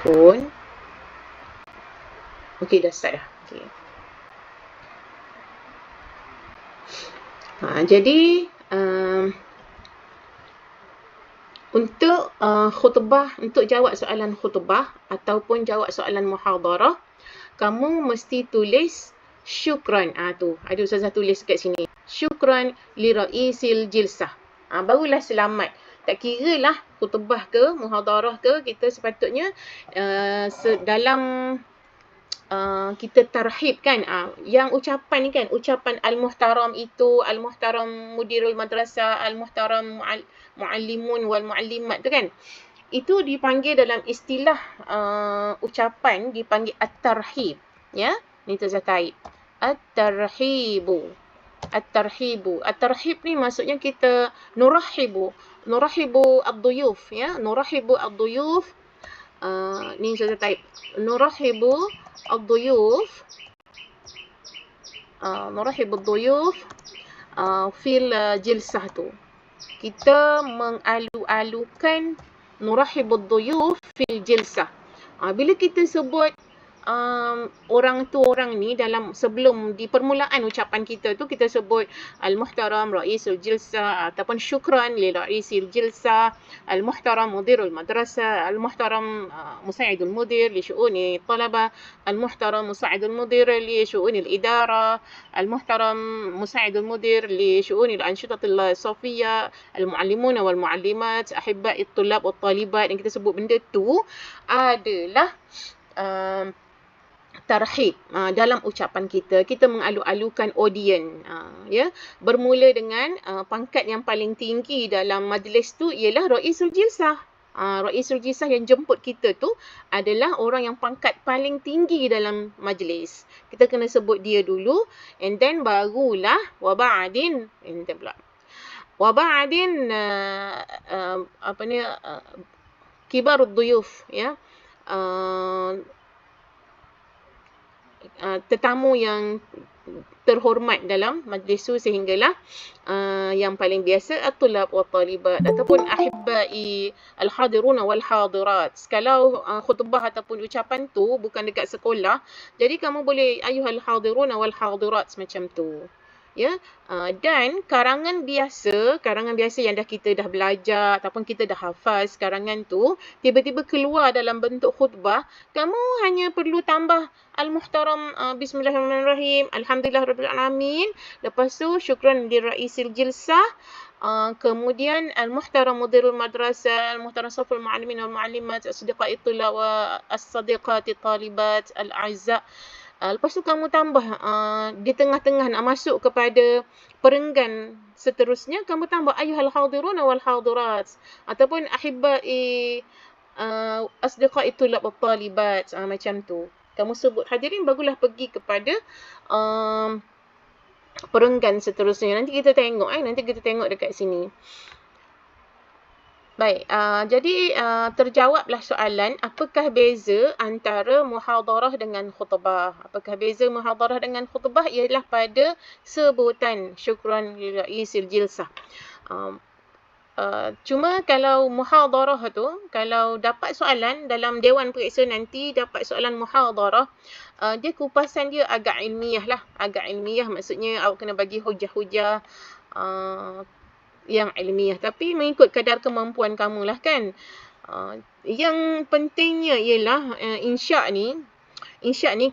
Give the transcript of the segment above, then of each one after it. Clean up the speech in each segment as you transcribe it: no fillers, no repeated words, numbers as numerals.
telefon. Okey, dah start dah. Okay. Jadi untuk khutbah, untuk jawab soalan khutbah ataupun jawab soalan muhadarah, kamu mesti tulis syukran. Tu ada ustazah tulis kat sini. Syukran li raisil jilsah. Barulah selamat. Tak kira lah khutbah ke, muhadarah ke, kita sepatutnya dalam kita tarhib kan, yang ucapan ni kan, ucapan al-muhtaram itu, al-muhtaram mudirul madrasah, al-muhtaram muallimun wal muallimat tu kan, itu dipanggil dalam istilah ucapan dipanggil at-tarhib, ya. Ni Ustazah Taib. At-tarhibu. At-tarhibu. At-tarhib ni maksudnya kita nurahibu ad-duyuf, ya. Nurahibu ad-duyuf. Ni Ustazah Taib. Nurahibu ad-duyuf. Nurahibu ad-duyuf fil jilsah tu. Kita mengalu-alukan nurahibu ad-duyuf fil jilsah. Bila kita sebut orang ni dalam sebelum di permulaan ucapan kita tu, kita sebut al-muhtaram raisul jilsah ataupun syukran li raisil jilsah, al-muhtaram mudirul madrasah, al-muhtaram musa'idul mudir li syu'uni talabah, al-muhtaram musa'idul mudir li syu'uni al-idara, al-muhtaram musa'idul mudir li syu'uni al-anshidatil safiyya, al-muallimuna wal muallimat, ahibba'i tulab wat talibat. Yang kita sebut benda tu adalah tarhib. Dalam ucapan kita mengalu-alukan audien, ya. Bermula dengan pangkat yang paling tinggi dalam majlis tu ialah raisul jilsah. Raisul jilsah yang jemput kita tu adalah orang yang pangkat paling tinggi dalam majlis. Kita kena sebut dia dulu, and then barulah wa ba'din, kibarud duyuf, ya. Tetamu yang terhormat dalam majlis tu, sehinggalah yang paling biasa at-tulab wa talibat ataupun ahibbai al-hadiruna wal hadirat. Kalau khutbah ataupun ucapan tu bukan dekat sekolah, jadi kamu boleh ayuhal hadiruna wal hadirat macam tu, ya. Dan karangan biasa yang kita dah belajar ataupun kita dah hafaz karangan tu, tiba-tiba keluar dalam bentuk khutbah, kamu hanya perlu tambah al-muhtaram bismillahirrahmanirrahim, alhamdulillahirabbil alamin, lepas tu syukran li raisil jilsah, kemudian al-muhtaram mudirul madrasah, al-muhtaram saful muallimin wal muallimat, as-sadiqai tulab wa as-sadiqati talibat al-a'izza. Lepas tu kamu tambah di tengah-tengah nak masuk kepada perenggan seterusnya, kamu tambah ayyuhal hadirun wal hadirat ataupun ahibbai asdiqai tulab wat talibat, macam tu. Kamu sebut hadirin, barulah pergi kepada perenggan seterusnya. Nanti kita tengok dekat sini. Baik, jadi terjawablah soalan, apakah beza antara muhadarah dengan khutbah? Apakah beza muhadarah dengan khutbah? Ialah pada sebutan syukran li raisil jilsah. Cuma kalau muhadarah tu, kalau dapat soalan dalam Dewan Periksa nanti, dapat soalan muhadarah, dia kupasan dia agak ilmiah lah. Agak ilmiah maksudnya awak kena bagi hujah-hujah yang ilmiah, tapi mengikut kadar kemampuan kamu lah kan. Yang pentingnya ialah insya' ni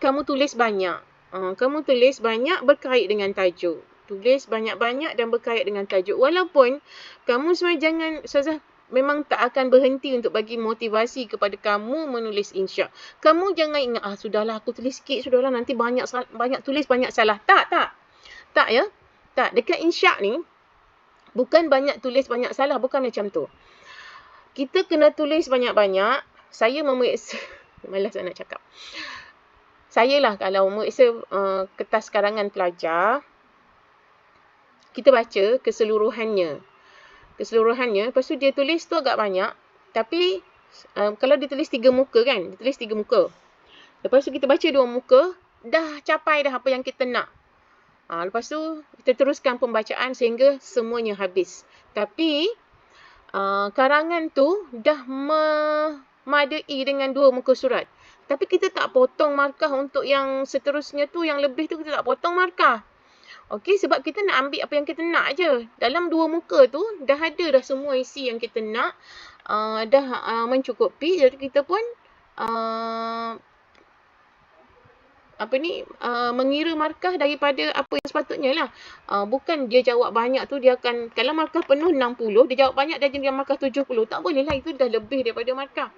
kamu tulis banyak. Kamu tulis banyak berkait dengan tajuk. Tulis banyak-banyak dan berkait dengan tajuk. Walaupun kamu sebenarnya jangan, Ustazah memang tak akan berhenti untuk bagi motivasi kepada kamu menulis insya'. Kamu jangan ingat, sudahlah aku tulis sikit, sudahlah nanti banyak tulis banyak salah. Tak ya. Tak, dekat insya' ni bukan banyak tulis banyak salah, bukan macam tu. Kita kena tulis banyak-banyak. Saya memeriksa malas nak cakap. Saya lah kalau memeriksa kertas karangan pelajar, kita baca keseluruhannya. Lepas tu dia tulis tu agak banyak, tapi kalau dia tulis 3 muka kan, lepas tu kita baca 2 muka, dah capai dah apa yang kita nak. Lepas tu kita teruskan pembacaan sehingga semuanya habis. Tapi karangan tu dah madai dengan 2 muka surat. Tapi kita tak potong markah untuk yang seterusnya tu, yang lebih tu kita tak potong markah. Okey, sebab kita nak ambil apa yang kita nak je. Dalam 2 muka tu dah ada dah semua isi yang kita nak. Dah mencukupi. Jadi kita pun mengira markah daripada apa yang sepatutnya lah. Bukan dia jawab banyak tu dia akan, kalau markah penuh 60, dia jawab banyak dia jadi markah 70. Tak boleh lah, itu dah lebih daripada markah.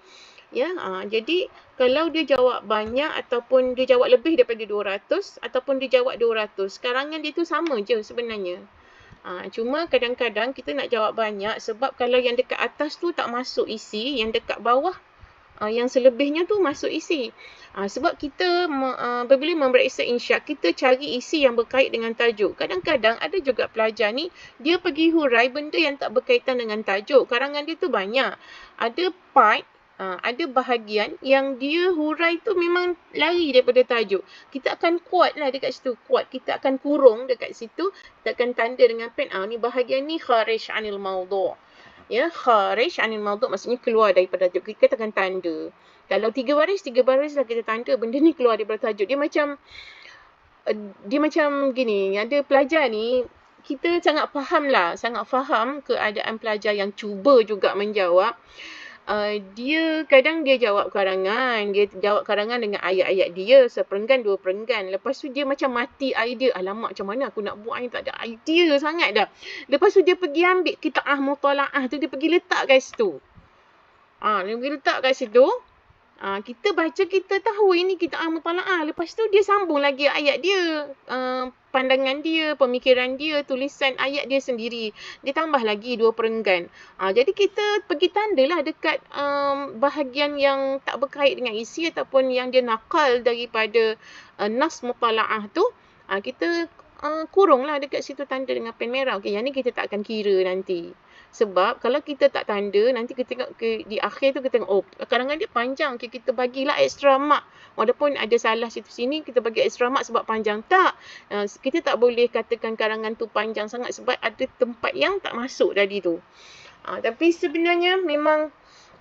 Ya, jadi kalau dia jawab banyak ataupun dia jawab lebih daripada 200 ataupun dia jawab 200, karangan dia tu sama je sebenarnya. Cuma kadang-kadang kita nak jawab banyak sebab kalau yang dekat atas tu tak masuk isi, yang dekat bawah yang selebihnya tu masuk isi. Sebab kita bila memeriksa insya, kita cari isi yang berkait dengan tajuk. Kadang-kadang ada juga pelajar ni, dia pergi hurai benda yang tak berkaitan dengan tajuk. Karangan dia tu banyak. Ada part, ada bahagian yang dia hurai tu memang lari daripada tajuk. Kita akan kuat lah dekat situ. Kuat. Kita akan kurung dekat situ. Kita akan tanda dengan pen. Ni bahagian ni kharij anil mawdu'. Ya, kharij anil mawdu' maksudnya keluar daripada tajuk. Kita akan tanda. Kalau 3 baris lah kita tanda benda ni keluar daripada tajuk. Dia macam gini, ada pelajar ni, kita sangat faham keadaan pelajar yang cuba juga menjawab. Dia kadang dia jawab karangan dengan ayat-ayat dia, seperenggan, 2 perenggan. Lepas tu dia macam mati idea. Alamak, macam mana aku nak buat ni, tak ada idea sangat dah. Lepas tu dia pergi ambil qita'ah mutala'ah tu, dia pergi letak kat situ. Dia pergi letak kat situ. Kita baca, kita tahu ini qita'ah mutala'ah. Lepas tu dia sambung lagi ayat dia, pandangan dia, pemikiran dia, tulisan ayat dia sendiri. Dia tambah lagi 2 perenggan. Jadi kita pergi tandalah dekat bahagian yang tak berkait dengan isi ataupun yang dia nakal daripada nas mutala'ah tu. Kita kurunglah dekat situ, tanda dengan pen merah. Okey, yang ni kita tak akan kira nanti. Sebab kalau kita tak tanda, nanti kita tengok di akhir tu kita tengok, kadang-kadang dia panjang. Okay, kita bagilah extra mark. Walaupun ada salah situ sini, kita bagi extra mark sebab panjang. Tak. Kita tak boleh katakan karangan tu panjang sangat sebab ada tempat yang tak masuk tadi tu. Tapi sebenarnya memang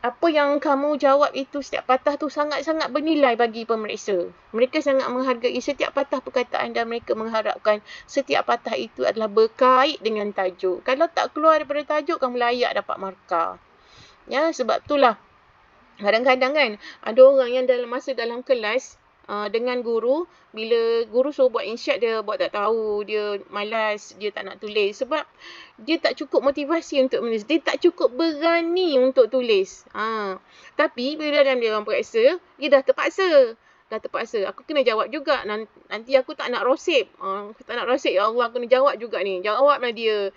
apa yang kamu jawab itu, setiap patah tu sangat-sangat bernilai bagi pemeriksa. Mereka sangat menghargai setiap patah perkataan dan mereka mengharapkan setiap patah itu adalah berkait dengan tajuk. Kalau tak keluar daripada tajuk, kamu layak dapat markah. Ya, sebab itulah kadang-kadang kan ada orang yang dalam kelas dengan guru, bila guru suruh buat insyaad, dia buat tak tahu, dia malas, dia tak nak tulis sebab dia tak cukup motivasi untuk menulis, dia tak cukup berani untuk tulis. Tapi bila dalam dia orang periksa, dia dah terpaksa. Aku kena jawab juga, nanti aku tak nak rosip. Aku tak nak rosip, ya Allah, aku kena jawab juga ni. Jawablah dia.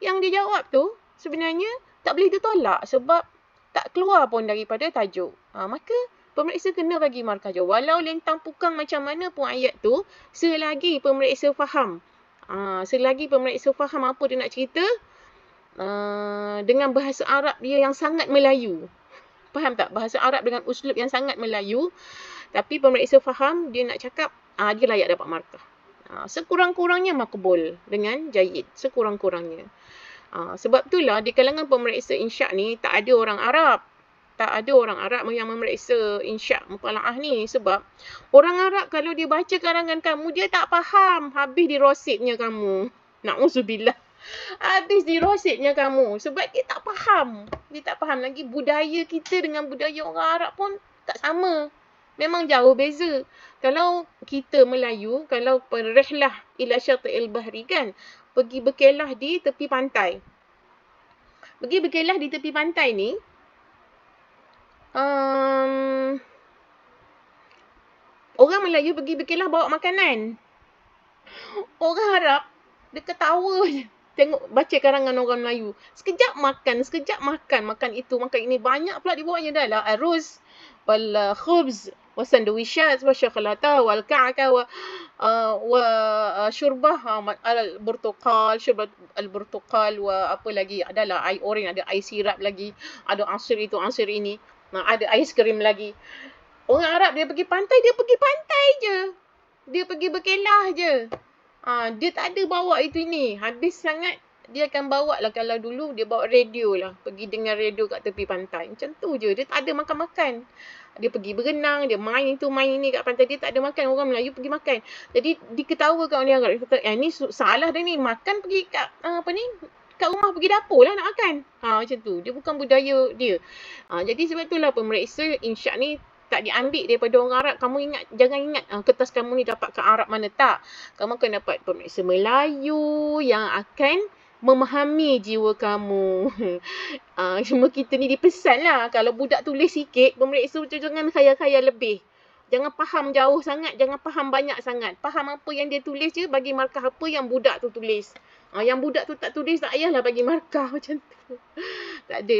Yang dia jawab tu sebenarnya tak boleh ditolak sebab tak keluar pun daripada tajuk. Maka pemeriksa kena bagi markah je. Walau lentang pukang macam mana pun ayat tu, selagi pemeriksa faham. Selagi pemeriksa faham apa dia nak cerita, dengan bahasa Arab dia yang sangat Melayu. Faham tak? Bahasa Arab dengan uslub yang sangat Melayu. Tapi pemeriksa faham, dia nak cakap, dia layak dapat markah. Sekurang-kurangnya makbul dengan jayid. Sekurang-kurangnya. Sebab itulah di kalangan pemeriksa insyaad ni, tak ada orang Arab. Tak ada orang Arab yang memeriksa insyaad mutala'ah ni. Sebab orang Arab kalau dia baca karangan kamu, dia tak faham. Habis dirosipnya kamu. Na'udzubillah. Habis dirosipnya kamu. Sebab dia tak faham. Dia tak faham lagi budaya kita dengan budaya orang Arab pun tak sama. Memang jauh beza. Kalau kita Melayu, kalau perihlah ila syati'il bahri kan, pergi berkelah di tepi pantai. Pergi berkelah di tepi pantai ni, orang Melayu pergi berkelah bawa makanan. Orang Arab, dia ketawa je. Tengok, baca karangan orang Melayu. Sekejap makan. Makan itu, makan ini. Banyak pula dibawanya dah lah. Aruz, wal khubz, wa sandwishat, wa syakolata, wal ka'aka, wa syurbah, al-burtukal, syurbah al-burtukal, wa apa lagi. Adalah air oren, ada air sirap lagi. Ada asir itu, asir ini. Ada aiskrim lagi. Orang Arab dia pergi pantai je. Dia pergi berkelah je. Dia tak ada bawa itu ini. Habis sangat dia akan bawa lah, kalau dulu dia bawa radio lah, pergi dengar radio kat tepi pantai. Macam tu je, dia tak ada makan-makan. Dia pergi berenang, dia main itu, main ini kat pantai, dia tak ada makan. Orang Melayu pergi makan. Jadi diketawakan oleh Arab. Dia kata, ni salah dah ni, makan pergi kat kat rumah, pergi dapur lah nak makan. Macam tu. Dia bukan budaya dia. Jadi sebab itulah pemeriksa insya' ni tak diambil daripada orang Arab. Kamu ingat, jangan ingat kertas kamu ni dapat kat Arab mana, tak. Kamu akan dapat pemeriksa Melayu yang akan memahami jiwa kamu. Cuma kita ni dipesan lah, kalau budak tulis sikit, pemeriksa tu jangan khayal-khayal lebih. Jangan faham jauh sangat, jangan faham banyak sangat. Faham apa yang dia tulis je, bagi markah apa yang budak tu tulis. Yang budak tu tak tulis, tak payahlah bagi markah macam tu. Tak ada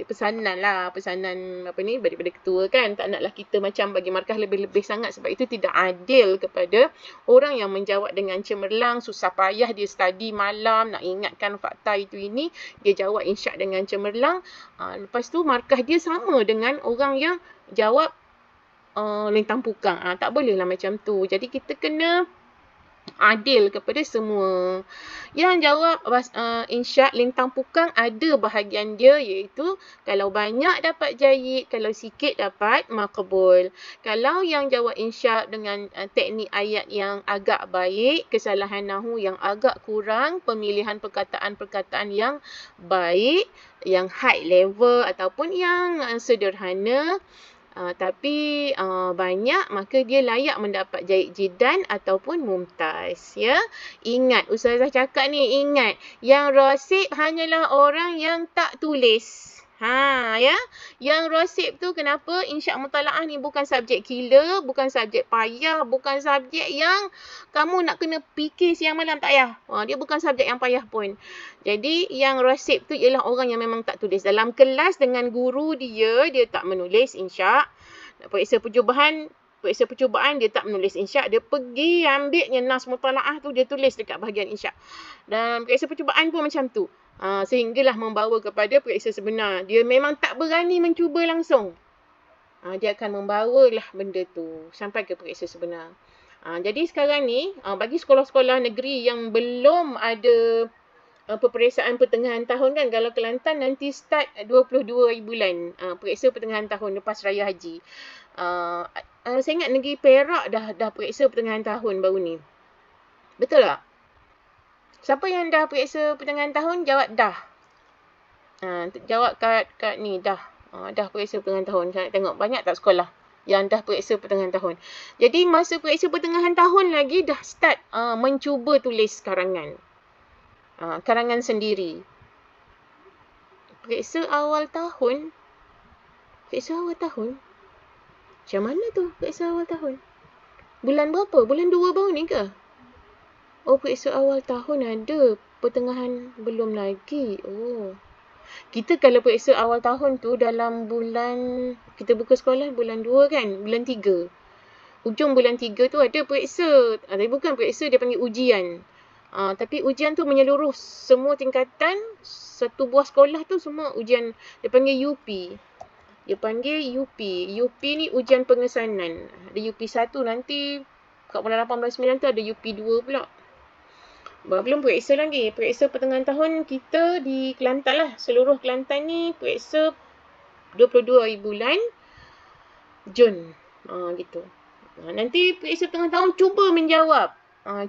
pesanan lah, pesanan daripada ketua kan. Tak naklah kita macam bagi markah lebih-lebih sangat, sebab itu tidak adil kepada orang yang menjawab dengan cemerlang, susah payah dia study malam, nak ingatkan fakta itu ini, dia jawab insya' dengan cemerlang. Lepas tu markah dia sama dengan orang yang jawab lintang pukang. Tak boleh lah macam tu. Jadi kita kena adil kepada semua. Yang jawab insya' lintang pukang ada bahagian dia, iaitu kalau banyak dapat jayid, kalau sikit dapat maqbul. Kalau yang jawab insya' dengan teknik ayat yang agak baik, kesalahan nahu yang agak kurang, pemilihan perkataan-perkataan yang baik, yang high level ataupun yang sederhana, tapi banyak, maka dia layak mendapat jayid jiddan ataupun mumtaz, ya. Ingat, Ustazah cakap ni, ingat, yang rasib hanyalah orang yang tak tulis. Ya. Yang rasib tu kenapa? Insya' mutalaah ni bukan subjek killer, bukan subjek payah, bukan subjek yang kamu nak kena fikir siang malam, tak payah. Dia bukan subjek yang payah pun. Jadi yang rasib tu ialah orang yang memang tak tulis. Dalam kelas dengan guru dia tak menulis insya'. Periksa percubaan dia tak menulis insya'. Dia pergi ambilnya nas mutalaah tu, dia tulis dekat bahagian insya'. Dan periksa percubaan pun macam tu. Sehinggalah membawa kepada periksa sebenar. Dia memang tak berani mencuba langsung. Dia akan membawalah benda tu sampai ke periksa sebenar. Jadi sekarang ni, bagi sekolah-sekolah negeri yang belum ada peperiksaan pertengahan tahun kan, kalau Kelantan nanti start 22 bulan periksa pertengahan tahun lepas Raya Haji. Saya ingat negeri Perak dah periksa pertengahan tahun baru ni. Betul tak? Siapa yang dah periksa pertengahan tahun, jawab dah. Jawab kat ni, dah. Dah periksa pertengahan tahun. Saya nak tengok banyak tak sekolah yang dah periksa pertengahan tahun. Jadi masa periksa pertengahan tahun lagi dah start mencuba tulis karangan. Karangan sendiri. Periksa awal tahun. Macam mana tu periksa awal tahun? Bulan berapa? Bulan 2 baru ni ke? Periksa awal tahun ada. Pertengahan belum lagi. Kita kalau periksa awal tahun tu dalam bulan, kita buka sekolah bulan 2 kan? Bulan 3. Hujung bulan 3 tu ada periksa. Tapi bukan periksa, dia panggil ujian. Tapi ujian tu menyeluruh semua tingkatan. Satu buah sekolah tu semua ujian. Dia panggil UP. UP ni ujian pengesanan. Ada UP 1 nanti. Kat bulan 18-9 tu ada UP 2 pula. Belum periksa lagi. Periksa pertengahan tahun kita di Kelantan lah. Seluruh Kelantan ni periksa 22 bulan Jun. Gitu. Nanti periksa pertengahan tahun cuba menjawab.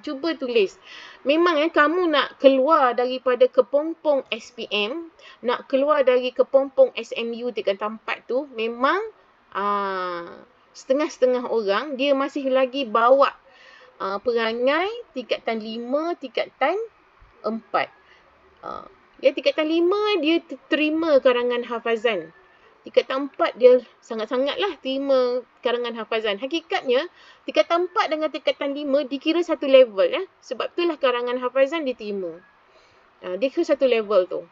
Cuba tulis. Memang kamu nak keluar daripada kepompong SPM, nak keluar dari kepompong SMU tingkatan 4 tu, memang setengah-setengah orang dia masih lagi bawa perangai tingkatan 5, tingkatan 4. Tingkatan 5 dia terima karangan hafazan. Tingkatan 4 dia sangat-sangatlah terima karangan hafazan. Hakikatnya, tingkatan 4 dengan tingkatan 5 dikira satu level. Sebab itulah karangan hafazan diterima. Dikira satu level tu.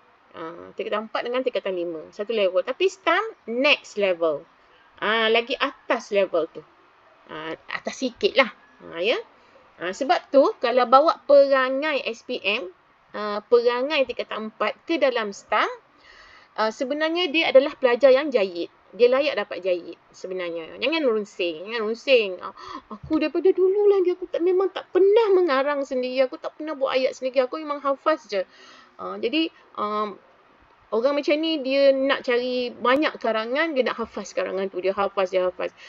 Tingkatan 4 dengan tingkatan 5. Satu level. Tapi STAM, next level. Lagi atas level tu. Atas sikit lah. Ya. Sebab tu, kalau bawa perangai SPM, perangai tingkatan 4 ke dalam STAM, sebenarnya dia adalah pelajar yang jayid. Dia layak dapat jayid sebenarnya. Jangan runsing. Aku daripada dulu lagi, aku memang tak pernah mengarang sendiri. Aku tak pernah buat ayat sendiri. Aku memang hafaz je. Jadi orang macam ni dia nak cari banyak karangan, dia nak hafaz karangan tu, dia hafaz.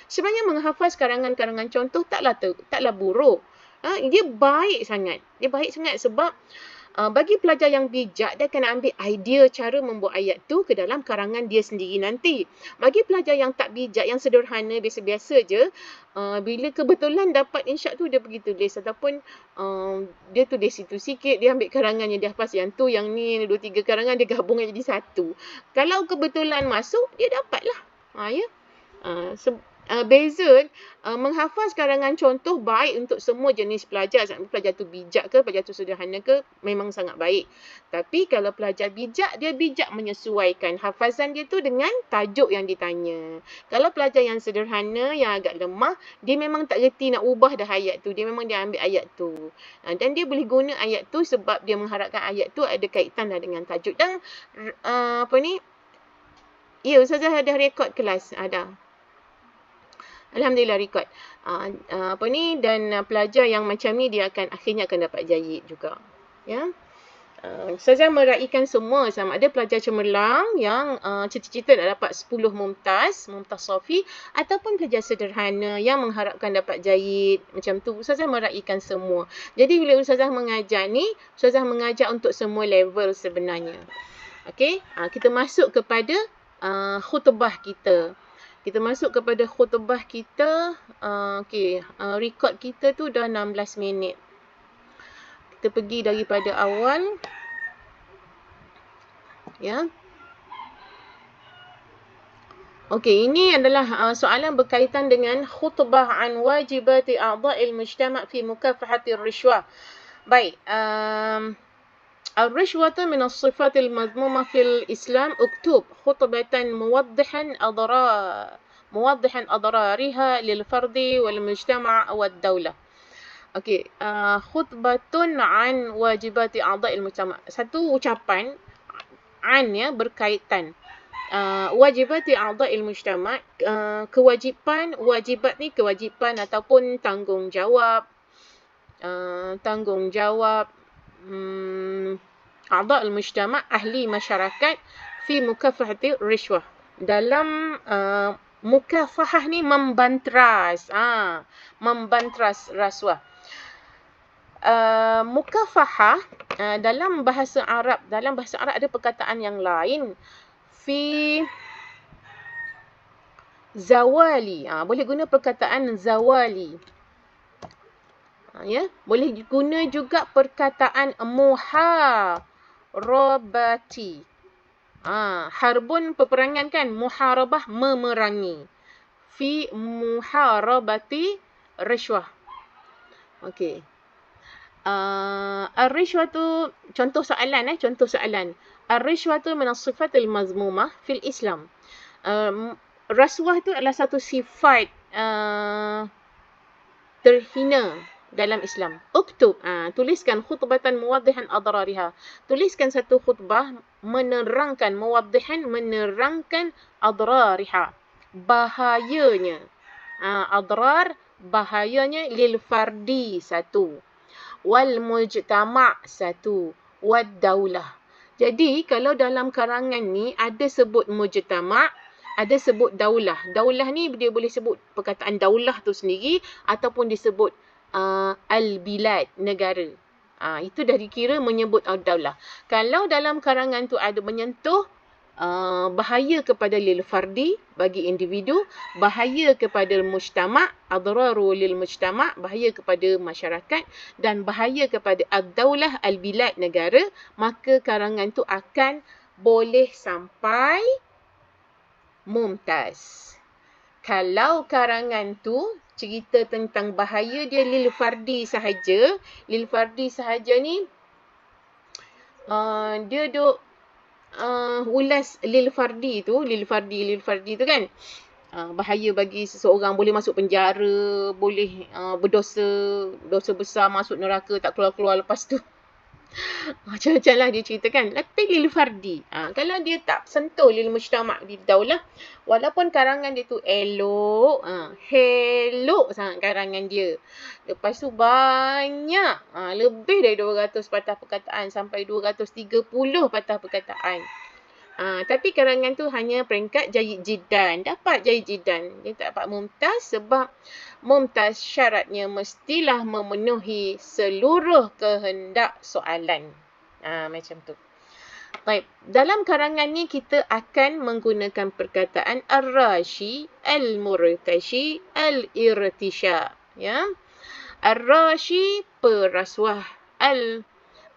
Sebenarnya menghafaz karangan-karangan contoh taklah buruk. Dia baik sangat. Sebab bagi pelajar yang bijak, dia akan ambil idea cara membuat ayat tu ke dalam karangan dia sendiri nanti. Bagi pelajar yang tak bijak, yang sederhana, biasa-biasa je, bila kebetulan dapat insya tu dia pergi tulis, ataupun dia tulis situ sikit, dia ambil karangan yang dia hafaz, yang tu, yang ni, 2-3 karangan dia gabung jadi satu. Kalau kebetulan masuk, dia dapatlah. Ya. Beza menghafaz karangan contoh baik untuk semua jenis pelajar. Pelajar tu bijak ke, pelajar tu sederhana ke, memang sangat baik. Tapi kalau pelajar bijak, dia bijak menyesuaikan hafazan dia tu dengan tajuk yang ditanya. Kalau pelajar yang sederhana, yang agak lemah, dia memang tak reti nak ubah dah ayat tu. Dia memang dia ambil ayat tu. Dan dia boleh guna ayat tu sebab dia mengharapkan ayat tu ada kaitan dah dengan tajuk. Dan ya, Ustazah dah rekod kelas. Ada. Alhamdulillah record. Dan pelajar yang macam ni dia akhirnya akan dapat jayid juga. Ya. Ustazah meraihkan semua, sama ada pelajar cemerlang yang cita-cita nak dapat 10 mumtaz Sofi, ataupun pelajar sederhana yang mengharapkan dapat jayid macam tu. Ustazah meraihkan semua. Jadi bila Ustazah mengajar ni, Ustazah mengajar untuk semua level sebenarnya. Okey, kita masuk kepada khutbah kita. Kita masuk kepada khutbah kita. Record kita tu dah 16 minit. Kita pergi daripada awal. Ya. Okey, ini adalah soalan berkaitan dengan khutbah an wajibati a'dha'il mujtama' fi mukafahati ar-rishwah. Baik. الرشوة من الصفات المذمومة في الإسلام. اكتب خطبة موضحا أضرارها للفرد والمجتمع والدولة. Okey, khutbatun an wajibati a'dha'il mujtama'. Satu ucapan an ya, berkaitan. Wajibati a'dha'il mujtama', kewajipan, wajibat ni kewajipan ataupun tanggungjawab. A'dha' al-mujtama', ahli masyarakat, fi mukafahati rishwah. Dalam mukafahah ni membantras. Membantras rasuah. Mukafahah dalam bahasa Arab ada perkataan yang lain. Fi zawali. Boleh guna perkataan zawali. Ya, boleh guna juga perkataan muharabati. Harbun peperangan kan, muharabah memerangi. Fi muharabati rishwah. Okey. Ar-rishwah tu contoh soalan. Ar-rishwah tu min as-sifatil mazmumah fil Islam. Rasuah tu adalah satu sifat terhina dalam Islam. Uktub, tuliskan khutbatan muwaddihan adrariha. Tuliskan satu khutbah menerangkan adrariha, bahayanya. Adrar, bahayanya, lil fardi satu, wal mujtama' satu, wad daulah. Jadi kalau dalam karangan ni ada sebut mujtama', ada sebut daulah. Daulah ni dia boleh sebut perkataan daulah tu sendiri ataupun disebut al-bilad, negara. Itu dah dikira menyebut al-daulah. Kalau dalam karangan tu ada menyentuh bahaya kepada lil fardi, bagi individu, bahaya kepada mujtama', adraru lil mujtama', bahaya kepada masyarakat, dan bahaya kepada ad-daulah, al-bilad, negara, maka karangan tu akan boleh sampai mumtaz. Kalau karangan tu cerita tentang bahaya dia lil fardi sahaja. Lil fardi sahaja ni dia duk ulas lil fardi tu kan. Bahaya bagi seseorang, boleh masuk penjara, boleh berdosa besar, masuk neraka, tak keluar-keluar lepas tu. Macam-macam lah dia ceritakan. Tapi lil fardi. Kalau dia tak sentuh lil mujtama' di daulah, walaupun karangan dia tu elok, helok sangat karangan dia. Lepas tu banyak, lebih dari 200 patah perkataan sampai 230 patah perkataan. Tapi karangan tu hanya peringkat jayyid jiddan. Dapat jayyid jiddan. Dia tak dapat mumtaz sebab mumtaz syaratnya mestilah memenuhi seluruh kehendak soalan. Macam tu. Baik, dalam karangan ni kita akan menggunakan perkataan ar-rashi, al-murtashi, al-irtisha. Ya. Ar-rashi peraswah,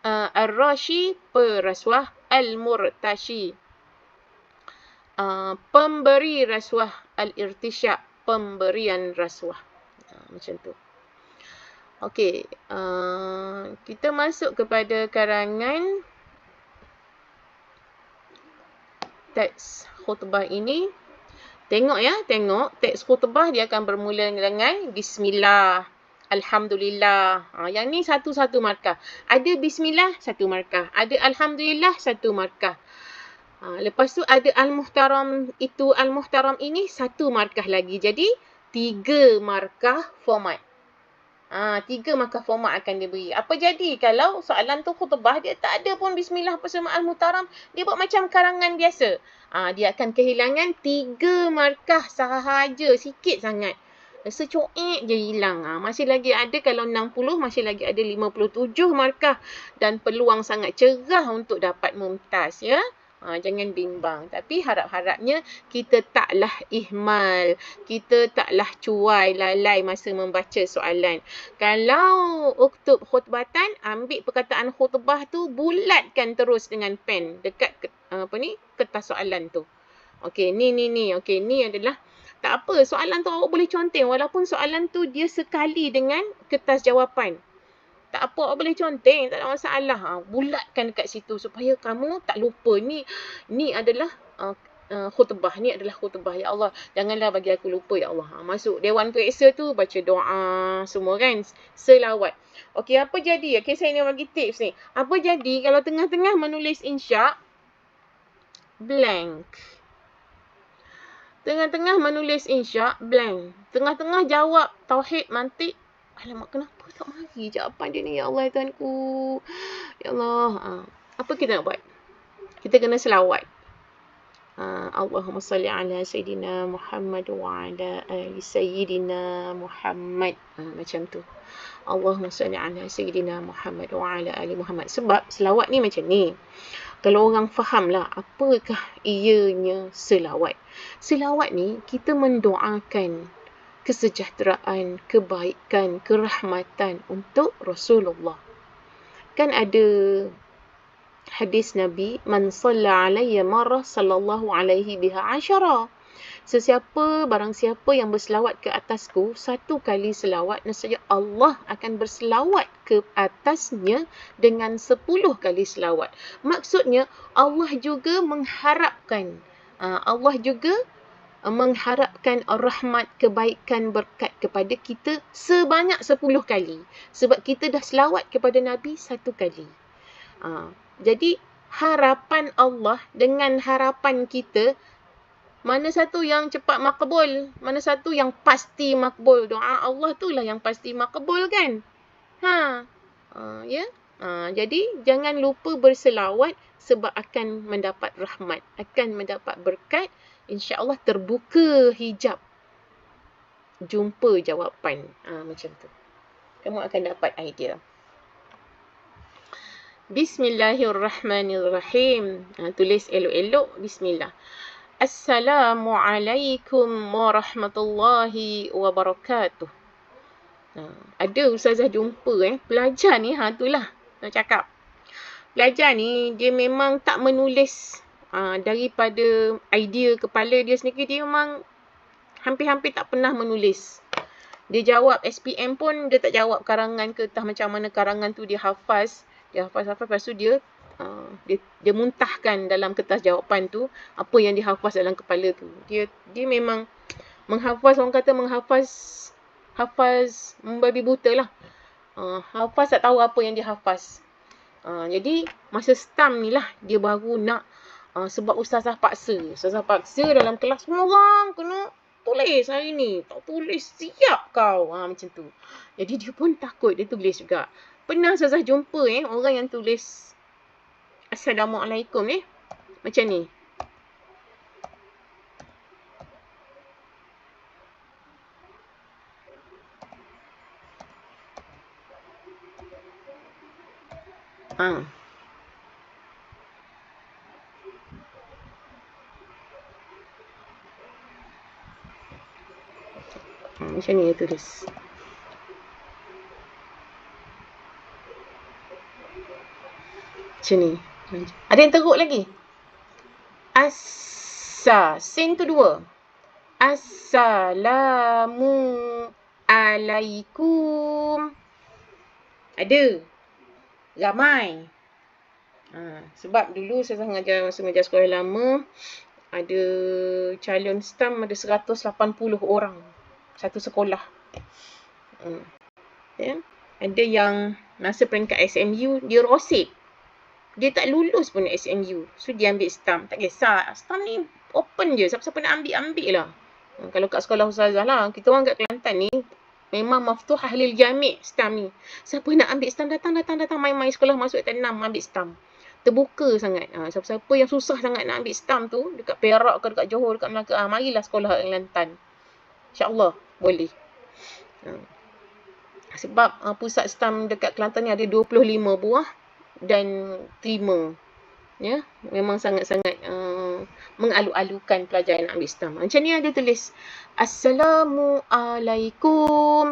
ar-rashi peraswah, al-murtashi pemberi rasuah, al-irtisya pemberian rasuah. Macam tu. Okey, kita masuk kepada karangan teks khutbah ini. Tengok ya, tengok teks khutbah dia akan bermula dengan bismillah, alhamdulillah. Yang ni satu-satu markah. Ada bismillah, satu markah. Ada alhamdulillah, satu markah. Lepas tu ada al-muhtaram, itu al-muhtaram ini satu markah lagi. Jadi 3 markah format. 3 markah format akan diberi. Apa jadi kalau soalan tu khutbah dia tak ada pun bismillah bersama al-muhtaram, dia buat macam karangan biasa. Dia akan kehilangan 3 markah sahaja, sikit sangat. Secuik je hilang. Masih lagi ada, kalau 60, masih lagi ada 57 markah dan peluang sangat cerah untuk dapat mumtaz, ya. Jangan bimbang. Tapi harap-harapnya kita taklah ihmal. Kita taklah cuai, lalai masa membaca soalan. Kalau uktub khutbatan, ambil perkataan khutbah tu, bulatkan terus dengan pen dekat kertas soalan tu. Okey, ni. Okey, ni adalah tak apa. Soalan tu awak boleh conteng walaupun soalan tu dia sekali dengan kertas jawapan. Tak apa, awak boleh conteng, tak ada masalah. Bulatkan dekat situ supaya kamu tak lupa. Ni adalah khutbah. Ni adalah khutbah. Ya Allah, janganlah bagi aku lupa, ya Allah. Masuk Dewan Periksa tu, baca doa semua kan. Selawat. Okey, apa jadi? Okey, saya ni bagi tips ni. Apa jadi kalau tengah-tengah menulis insya' blank. Tengah-tengah menulis insya' blank. Tengah-tengah jawab tauhid mantik. Alamak, kenapa tak mari jawapan dia ni? Ya Allah, Tuhanku. Ya Allah. Apa kita nak buat? Kita kena selawat. Allahumma salli ala Sayyidina Muhammad wa ala ali Sayyidina Muhammad. Macam tu. Allahumma salli ala Sayyidina Muhammad wa ala ali Muhammad. Sebab selawat ni macam ni. Kalau orang fahamlah apakah ianya selawat. Selawat ni kita mendoakan kesejahteraan, kebaikan, kerahmatan untuk Rasulullah. Kan ada hadis Nabi, man salla alayya marrah sallallahu alaihi biha asyara. Barang siapa yang berselawat ke atasku 1 kali selawat, nescaya Allah akan berselawat ke atasnya dengan 10 kali selawat. Maksudnya Allah juga mengharapkan rahmat, kebaikan, berkat kepada kita sebanyak 10 kali. Sebab kita dah selawat kepada Nabi 1 kali. Jadi, harapan Allah dengan harapan kita, mana satu yang cepat makbul? Mana satu yang pasti makbul? Doa Allah tu lah yang pasti makbul kan? Ya? Jadi, jangan lupa berselawat sebab akan mendapat rahmat, akan mendapat berkat. InsyaAllah terbuka hijab. Jumpa jawapan. Macam tu. Kamu akan dapat idea. Bismillahirrahmanirrahim. Tulis elok-elok. Bismillah. Assalamualaikum warahmatullahi wabarakatuh. Ada ustazah jumpa pelajar ni, itulah nak cakap. Pelajar ni dia memang tak menulis daripada idea kepala dia sendiri. Dia memang hampir-hampir tak pernah menulis. Dia jawab SPM pun dia tak jawab karangan ke, entah macam mana karangan tu dia hafaz. Lepas tu dia muntahkan dalam kertas jawapan tu apa yang dia hafaz dalam kepala tu. Dia memang menghafaz, orang kata menghafaz membabi buta lah. Hafaz tak tahu apa yang dia hafaz. Jadi masa stam ni lah dia baru nak sebab ustazah paksa. Ustazah paksa dalam kelas semua orang kena tulis hari ni. Tak tulis siap kau. Macam tu. Jadi dia pun takut. Dia tulis juga. Pernah ustazah jumpa orang yang tulis Assalamualaikum macam ni. Macam ni dia tulis. Macam ni. Ada yang teruk lagi. Sin tu 2. Assalamualaikum. Ada. Ramai. Sebab dulu saya mengajar sekolah lama, ada calon stam ada 180 orang. Satu sekolah. Ada yang masa peringkat SMU, dia rosit. Dia tak lulus pun SMU. So, dia ambil stam. Tak kisah. Stam ni open je. Siapa-siapa nak ambil lah. Kalau kat sekolah ustazah lah. Kita orang kat Kelantan ni, memang maftuh ahlil jami' stam ni. Siapa nak ambil stam, datang. Main-main sekolah masuk tak 6 ambil stam. Terbuka sangat. Siapa-siapa yang susah sangat nak ambil stam tu, dekat Perak ke, dekat Johor, dekat Melaka, marilah sekolah kat Kelantan. InsyaAllah boleh. Sebab pusat stam dekat Kelantan ni ada 25 buah dan terima. Memang sangat-sangat mengalu-alukan pelajar yang nak ambil stam. Macam ni ada tulis Assalamualaikum.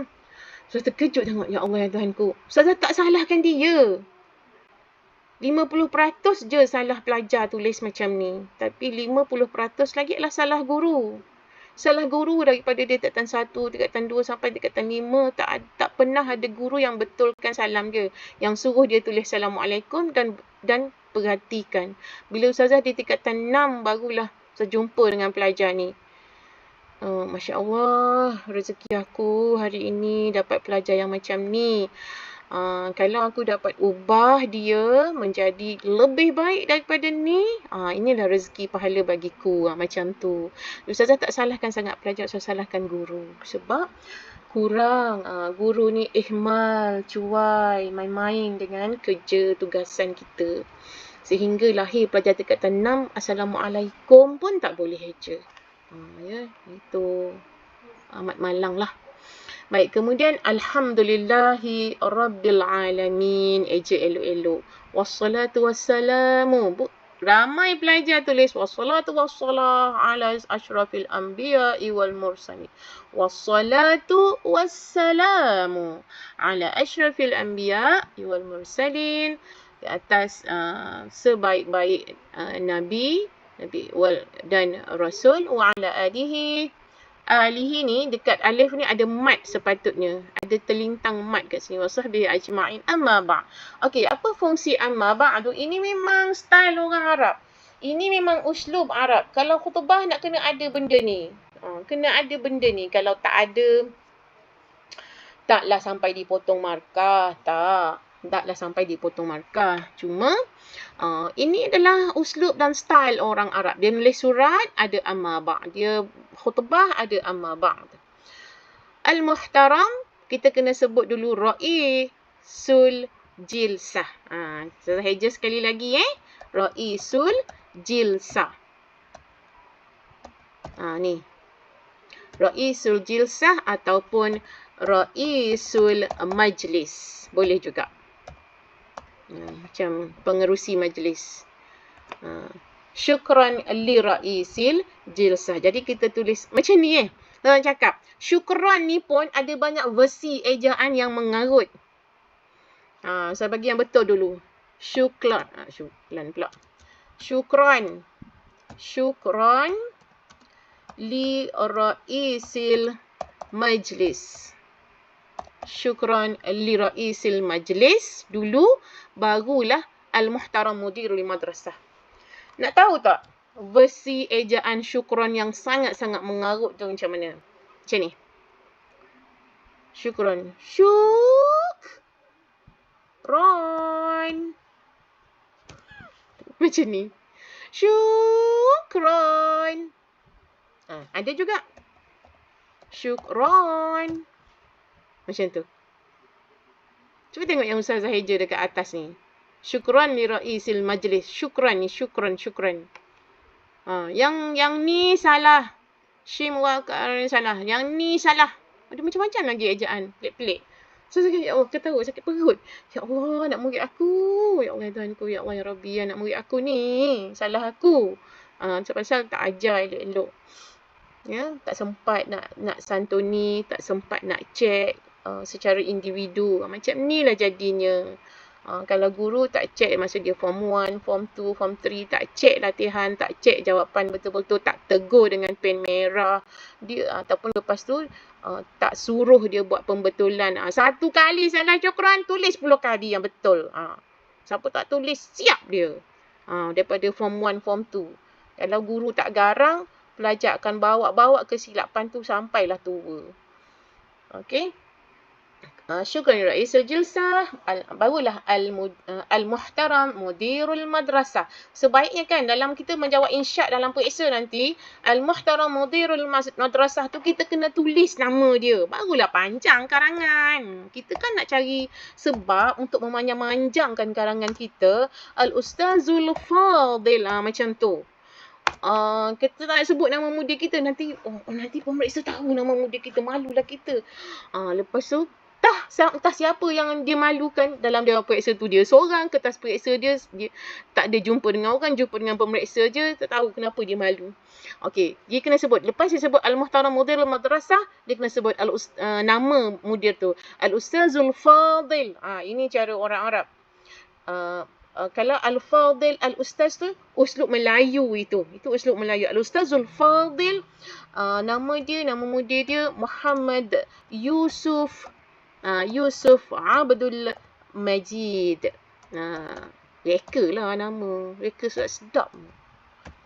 So terkejut tengok, ya Allah ya Tuhanku. Ustazah tak salahkan dia. 50% je salah pelajar tulis macam ni. Tapi 50% lagi adalah salah guru. Salah guru daripada dia tingkatan 1, tingkatan 2 sampai tingkatan 5. Tak pernah ada guru yang betulkan salam dia. Yang suruh dia tulis Assalamualaikum dan perhatikan. Bila ustazah di tingkatan 6 barulah saya jumpa dengan pelajar ni. Masya Allah, rezeki aku hari ini dapat pelajar yang macam ni. Kalau aku dapat ubah dia menjadi lebih baik daripada ni, inilah rezeki pahala bagiku. Macam tu. Ustazah tak salahkan sangat pelajar, saya salahkan guru. Sebab kurang. Guru ni ihmal, cuai, main-main dengan kerja tugasan kita. Sehingga lahir pelajar tingkatan 6, Assalamualaikum pun tak boleh eja. Itu amat malang lah. Baik, kemudian Alhamdulillahi Rabbil Alamin. Eja elok-elok. Wassalatu wassalamu. Ramai pelajar tulis wassalatu wassalam ala asyrafil anbiya'i wal mursalin. Wassalatu wassalamu ala asyrafil anbiya'i wal mursalin. Di atas sebaik-baik Nabi dan Rasul wa ala alihi ni dekat alif ni ada mat sepatutnya. Ada terlintang mat kat sini. Wasahbihi ajma'in amma ba'. Okey, apa fungsi amma ba'du? Ini memang style orang Arab. Ini memang uslub Arab. Kalau khutbah nak kena ada benda ni. Kena ada benda ni. Kalau tak ada, taklah sampai dipotong markah. Taklah sampai dipotong markah. Cuma ini adalah uslub dan style orang Arab. Dia nulis surat, ada amma ba'. Dia khutbah, ada amma ba'. Al-muhtaram, kita kena sebut dulu ra'isul jilsah. Saya heja sekali lagi ra'isul jilsah. Ni. Ra'isul jilsah ataupun ra'isul majlis. Boleh juga. Macam pengerusi majlis. Syukran li ra'isil jilsah. Jadi kita tulis macam ni Orang cakap. Syukran ni pun ada banyak versi ejaan yang mengarut. Saya bagi yang betul dulu. Syukran pula. Syukran li ra'isil majlis. Syukran li ra'isil majlis dulu, barulah al-muhtaram mudirul madrasah. Nak tahu tak versi ejaan syukran yang sangat-sangat mengarut tu macam mana? Macam ni. Syukran. Syukran. Macam ni. Syukron. Ada juga. Syukron. Macam tu. Cuba tengok yang Ustazah Heja dekat atas ni. Syukran li ra'isil majlis. Syukran ni, syukran. Yang ni salah. Shim wa salah. Yang ni salah. Ada macam-macam lagi ejaan. Pelik-pelik. So, ya Allah, ketawa sakit perut. Ya Allah, nak murid aku. Ya Allah, Tuhanku. Ya Allah, Ya Rabbi. Nak murid aku ni. Salah aku. Pasal tak ajar elok-elok. Ya, tak sempat nak santuni. Tak sempat nak cek secara individu. Macam ni lah jadinya. Kalau guru tak cek masa dia form 1, form 2, form 3, tak cek latihan, tak cek jawapan betul-betul, tak tegur dengan pen merah. Dia ataupun lepas tu tak suruh dia buat pembetulan. Satu kali salah syukran, tulis 10 kali yang betul. Siapa tak tulis, siap dia. Daripada form 1, form 2. Kalau guru tak garang, pelajar akan bawa kesilapan tu sampailah tua. Okey. Syukran Ra'isul Jilsah. Barulah Al-Muhtaram Mudirul Madrasah. Sebaiknya kan dalam kita menjawab insyaad dalam periksa nanti, Al-Muhtaram Mudirul Madrasah tu kita kena tulis nama dia. Barulah panjang karangan. Kita kan nak cari sebab untuk memanjang-manjangkan karangan kita. Al-Ustazul Fadil. Macam tu. Kita tak sebut nama mudir kita. Nanti pemeriksa tahu nama mudir kita. Malulah kita. Lepas tu entah siapa yang dia malukan dalam dia periksa tu. Dia seorang, kertas periksa dia tak ada jumpa dengan orang, jumpa dengan pemeriksa je, tak tahu kenapa dia malu. Okey, dia kena sebut. Lepas dia sebut Al-Muhtaram Mudirul Madrasah, dia kena sebut nama mudir tu. Al-Ustazul Fadil. Ini cara orang Arab. Kalau Al-Fadil, Al-Ustaz tu uslub Melayu itu. Itu uslub Melayu. Al-Ustazul Fadil, nama mudir dia Muhammad Yusuf Abdul Majid. Reka lah nama. Reka sedap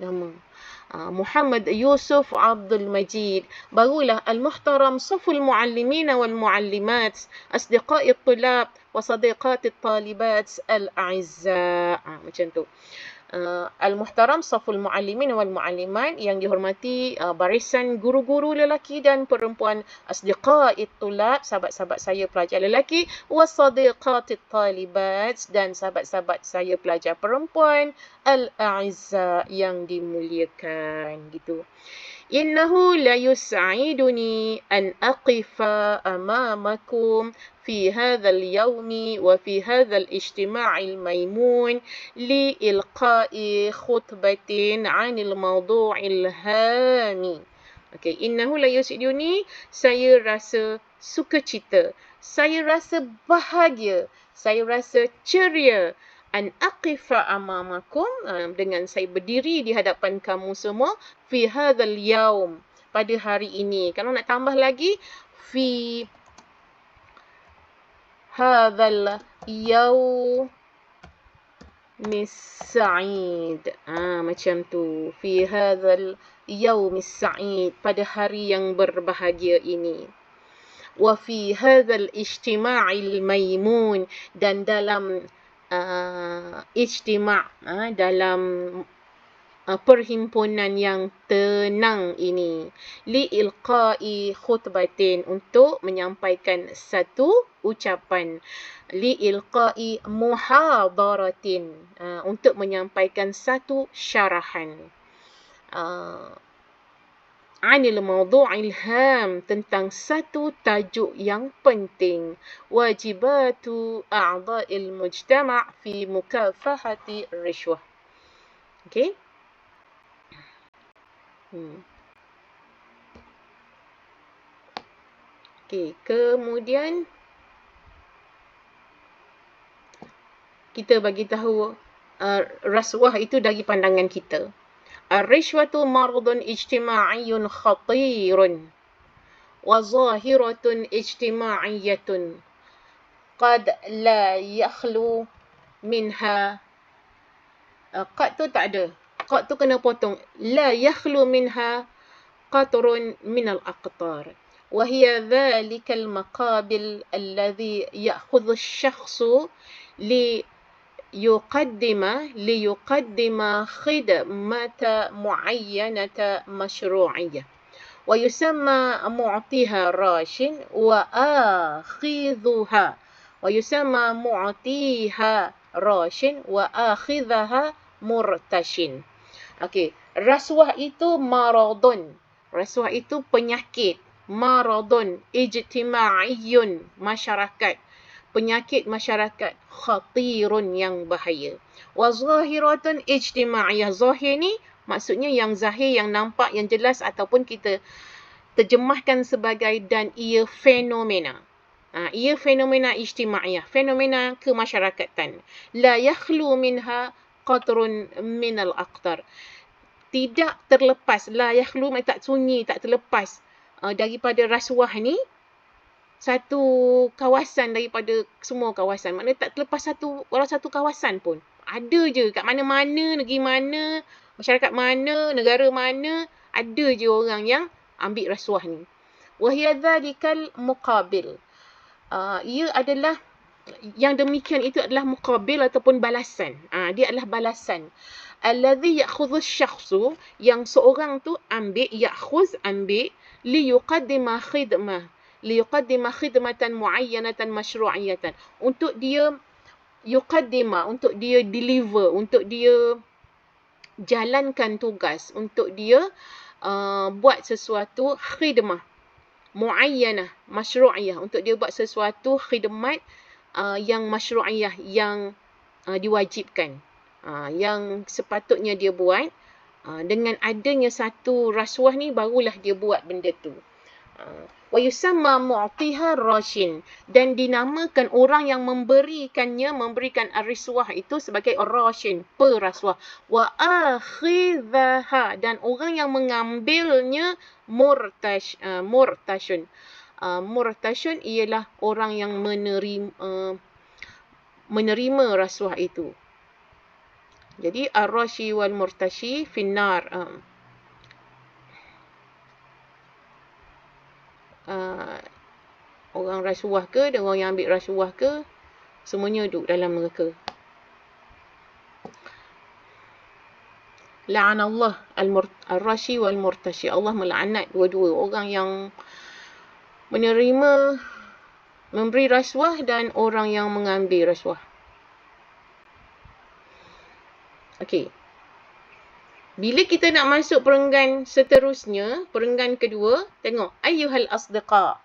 nama. Muhammad Yusuf Abdul Majid. Barulah Al-Muhtaram Saful Muallimin wal Muallimat, Asdiqai Tulab wa Sadiqat Talibat Al-A'izza. Macam tu. Al-Muhtaram Saful Muallimin wal Muallimat, yang dihormati barisan guru-guru lelaki dan perempuan, Asdiqai Tulab, sahabat-sahabat saya pelajar lelaki, wa Sadiqat Talibat, dan sahabat-sahabat saya pelajar perempuan, Al-A'izza, yang dimuliakan. Gitu. Innahu la yus'iduni an aqifa amamakum في هذا اليوم وفي هذا الاجتماع الميمون لإلقاء خطبة عن الموضوع الهام. Okay, innahu la yus'iduni, saya rasa sukacita, saya rasa bahagia, saya rasa ceria, an aqifa amamakum, dengan saya berdiri di hadapan kamu semua, fi hadzal yaum, pada hari ini. Kalau nak tambah lagi, fi hadzal yaumis sa'id. Macam tu. Fi hadzal yaumis sa'id, pada hari yang berbahagia ini. Wa fi hadzal ijtima'il maimun, dan dalam ijtima', dalam perhimpunan yang tenang ini, liilqai khutbatin, untuk menyampaikan satu ucapan, liilqai muhadaratin, untuk menyampaikan satu syarahan, anil mawdu'il ham, tentang satu tajuk yang penting, wajibatu a'dha'il mujtama' fi mukafahati rishwah. Okey. Okey, kemudian kita bagi tahu rasuah itu dari pandangan kita. Ar-rishwatu mardun ijtima'iyyun khatirun wa zahiratun ijtima'iyyatun qad la yakhlu minha. Qad tu tak ada. Qad tu kena potong. La yakhlu minha qatrun minal aqtar. وهي ذلك المقابل الذي يأخذ الشخص ليقدم خدمة معينة مشروعية. ويسمى معطيها راش وآخذها. ويسمى معطيها راش وآخذها مرتش. Okey, rasuah itu maradun. Rasuah itu penyakit. Maradun ijtimaiyun, masyarakat. Penyakit masyarakat khatirun, yang bahaya. Wa zahiratun ijtimaiyah. Zahir ni maksudnya yang zahir, yang nampak, yang jelas, ataupun kita terjemahkan sebagai dan ia fenomena. Ia fenomena ijtimaiyah, fenomena kemasyarakatan. La yakhlu minha qatrun minal aqtar. Tidak terlepas, la yakhlu, tak sunyi, tak terlepas daripada rasuah ni satu kawasan daripada semua kawasan. Maknanya tak terlepas walau satu kawasan pun. Ada je kat mana-mana, negeri mana, masyarakat mana, negara mana, ada je orang yang ambil rasuah ni. Wahia dhalikal muqabil. Ia adalah, yang demikian itu adalah muqabil ataupun balasan. Dia adalah balasan. Alladhi ya'khudhu syakhsu, yang seorang tu ambil, ya'khuz, ambil, liyuqaddima khidmah. Liyuqaddima khidmatan muayyanatan masyru'iyatan. Untuk dia yuqaddima, untuk dia deliver, untuk dia jalankan tugas, untuk dia buat sesuatu khidmah muayyanah masyru'iyah, untuk dia buat sesuatu khidmat yang masyru'iyah, yang diwajibkan, yang sepatutnya dia buat. Dengan adanya satu rasuah ni barulah dia buat benda tu. Wa yusamma mu'tiha rashin, dan dinamakan orang yang memberikan rasuah itu sebagai rashin, perasuah. Wa akhidhaha, dan orang yang mengambilnya murtashun. Murtashun ialah orang yang menerima rasuah itu. Jadi ar-rashi wal murtashi finnar. Orang rasuah ke dan orang yang ambil rasuah ke, semuanya duduk dalam neraka. La'anallah al-rashi wal murtashi. Allah melaknat dua-dua, orang yang memberi rasuah dan orang yang mengambil rasuah. Okey. Bila kita nak masuk perenggan seterusnya, perenggan kedua, tengok ayyuhal asdiqa.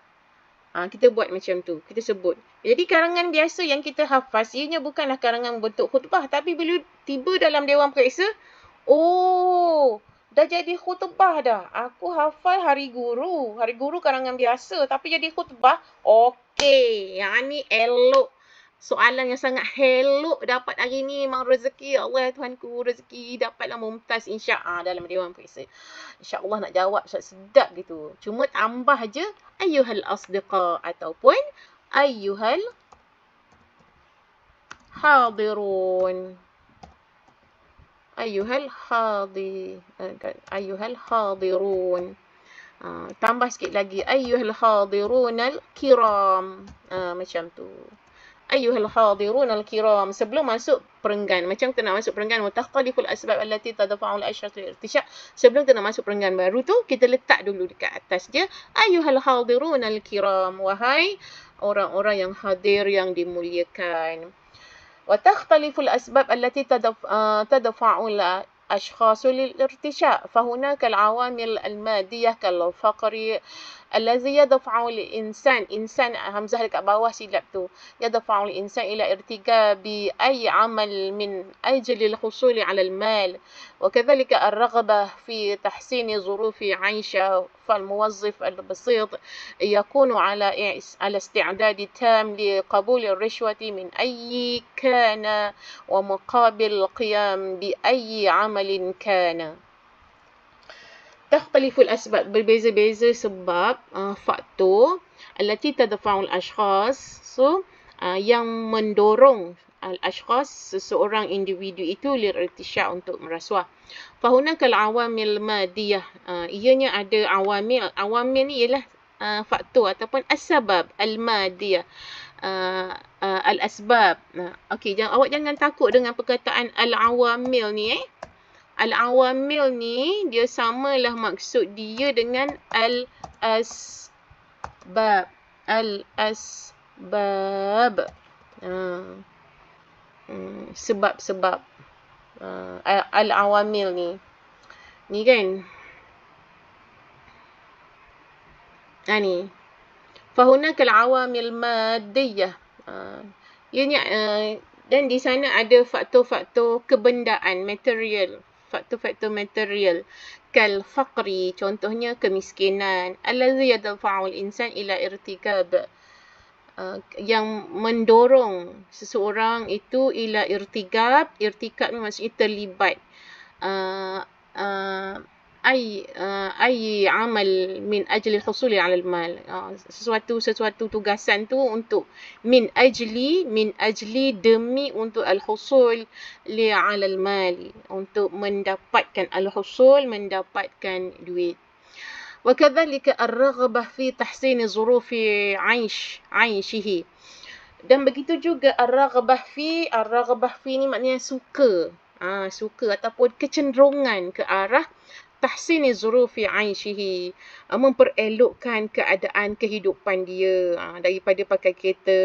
Kita buat macam tu, kita sebut. Jadi karangan biasa yang kita hafaz, ianya bukanlah karangan bentuk khutbah, tapi bila tiba dalam Dewan Periksa, dah jadi khutbah dah. Aku hafal Hari Guru. Hari Guru karangan biasa, tapi jadi khutbah. Okey, yang ni elok. Soalan yang sangat elok dapat hari ni. Memang rezeki Allah, Tuhanku, rezeki dapatlah mumtaz insya-Allah dalam Dewan Periksa. Insya-Allah nak jawab sedap gitu. Cuma tambah je ayyuhal asdiqa ataupun ayyuhal hadirun. Ayyuhal hadirun. Tambah sikit lagi ayyuhal hadirunal kiram. Macam tu. Ayyuhal hadirun al-kiram. Sebelum masuk perenggan, macam kita nak masuk perenggan mutaqaliful asbab allati tadfa'u al-ashras lil-irtisha'. Sebelum kita nak masuk perenggan baru tu, kita letak dulu dekat atas dia ayyuhal hadirun al-kiram, wahai orang-orang yang hadir yang dimuliakan. Wa takhtaliful asbab allati tadfa'u al-ashkhas lil-irtisha'. Fa hunaka al-awamil al-madiyah kal-faqri الذي يدفع الإنسان همزة dekat bawah silap tu, يدفع الإنسان إلى ارتكاب أي عمل من أجل الحصول على المال وكذلك الرغبة في تحسين ظروف عيشه. فالموظف البسيط يكون على استعداد تام لقبول الرشوة من أي كان ومقابل القيام بأي عمل كان. Takhtaliful asbab, berbeza-beza sebab, faktor allati tadfa'ul ashkhas, so yang mendorong al-ashkhas, seseorang individu itu lirtisya' untuk merasuah. Fahunaka al-awamil madiyah, ianya ada awamil ni ialah faktor ataupun asbab al-madiyah. al-asbab. Okey, awak jangan takut dengan perkataan al-awamil ni Al-awamil ni dia samalah maksud dia dengan al-asbab. Al-asbab. Sebab-sebab. Al-awamil ni. Ni kan. Ni. Fahunaka al-awamil maddiyah. Ianya dan di sana ada faktor-faktor kebendaan, material. Faktor-faktor material. Kal faqri, contohnya kemiskinan. Allazi yadfa'ul insan ila irtikab. Yang mendorong seseorang itu ila irtikab. Irtikab ni maksudnya terlibat. Ay amal min ajli husuli 'ala al-mal. Sesuatu tugasan tu untuk min ajli demi untuk al-husul li 'ala al-mal, untuk mendapatkan al-husul, mendapatkan duit. Wa kadzalika ar-raghbah fi tahsin zurufi 'aishihi. Dan begitu juga ar-raghbah fi ni maknanya suka. Suka ataupun kecenderungan ke arah tahsini zurufi 'aishihi, memperelokkan keadaan kehidupan dia, daripada pakai kereta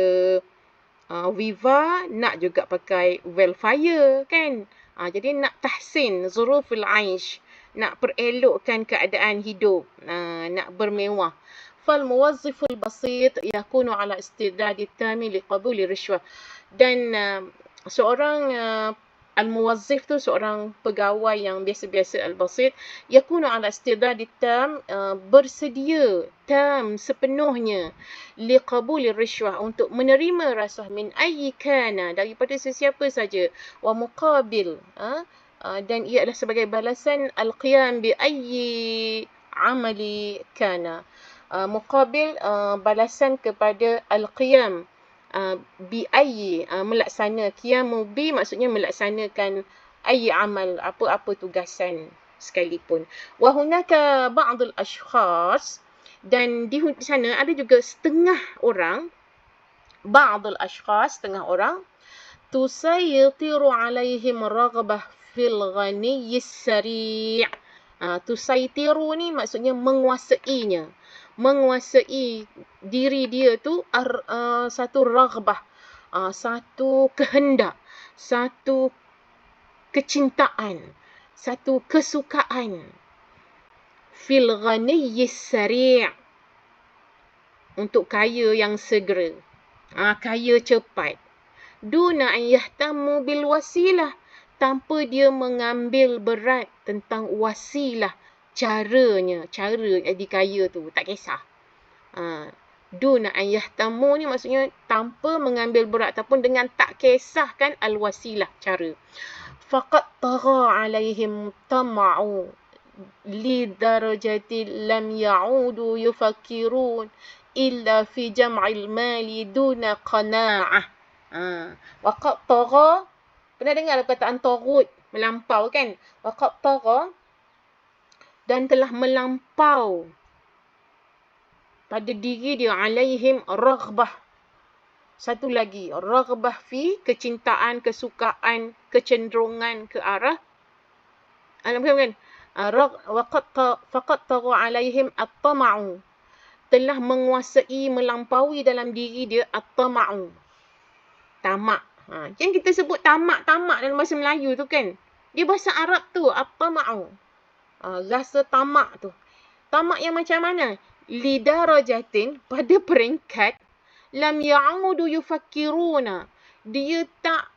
Viva nak juga pakai Welfare kan. Jadi nak tahsin zurufil 'aish, nak perelokkan keadaan hidup, nak bermewah. Fal muwazziful basit yakunu ala istidadi tami liqabuli rishwah. Dan seorang al-muwazzif tu seorang pegawai yang biasa-biasa al-basit, yakunu ala istidadi tam, bersedia tam sepenuhnya liqabuli rishwah, untuk menerima rasuah min ayyi kana, daripada sesiapa saja, wa muqabil, dan ia adalah sebagai balasan al-qiyam bi ayyi amali kana. Muqabil balasan kepada al-qiyam bi ayyi, melaksana. Qiyamu bi maksudnya melaksanakan ayyi amal, apa-apa tugasan sekalipun. Wa hunaka ba'd al-ashkhas, dan di sana ada juga setengah orang, ba'd al-ashkhas, setengah orang, tusaytiru alaihim raghbah fil ghaniyis sari'. Tusaytiru ni maksudnya menguasainya. Menguasai diri dia tu satu raghbah, satu kehendak, satu kecintaan, satu kesukaan. Fil ghaniyis sari', untuk kaya yang segera, kaya cepat. Duna an yahtammu bil wasilah, tanpa dia mengambil berat tentang wasilah, caranya, cara jadi kaya tu, tak kisah. Duna an yahtammu ni maksudnya tanpa mengambil berat ataupun dengan tak kisahkan al-wasilah, cara. Faqad tagha alaihim tama'u li darajati lam ya'udu yufakkirun illa fi jam'il mali duna qana'ah. Waqad tagha, pernah dengar perkataan taghut, melampau kan? Waqad tagha, dan telah melampau pada diri dia, alaihim raghbah. Satu lagi, raghbah fi, kecintaan, kesukaan, kecenderungan ke arah, bukan? Faqad tagha alaihim at-tama'u, telah menguasai, melampaui dalam diri dia at-tama'u, tamak. Yang kita sebut tamak dalam bahasa Melayu tu kan, di bahasa Arab tu at-tama'u, rasa tamak tu. Tamak yang macam mana? Lidarajatin, pada peringkat, lam ya'udu yufakkiruna, dia tak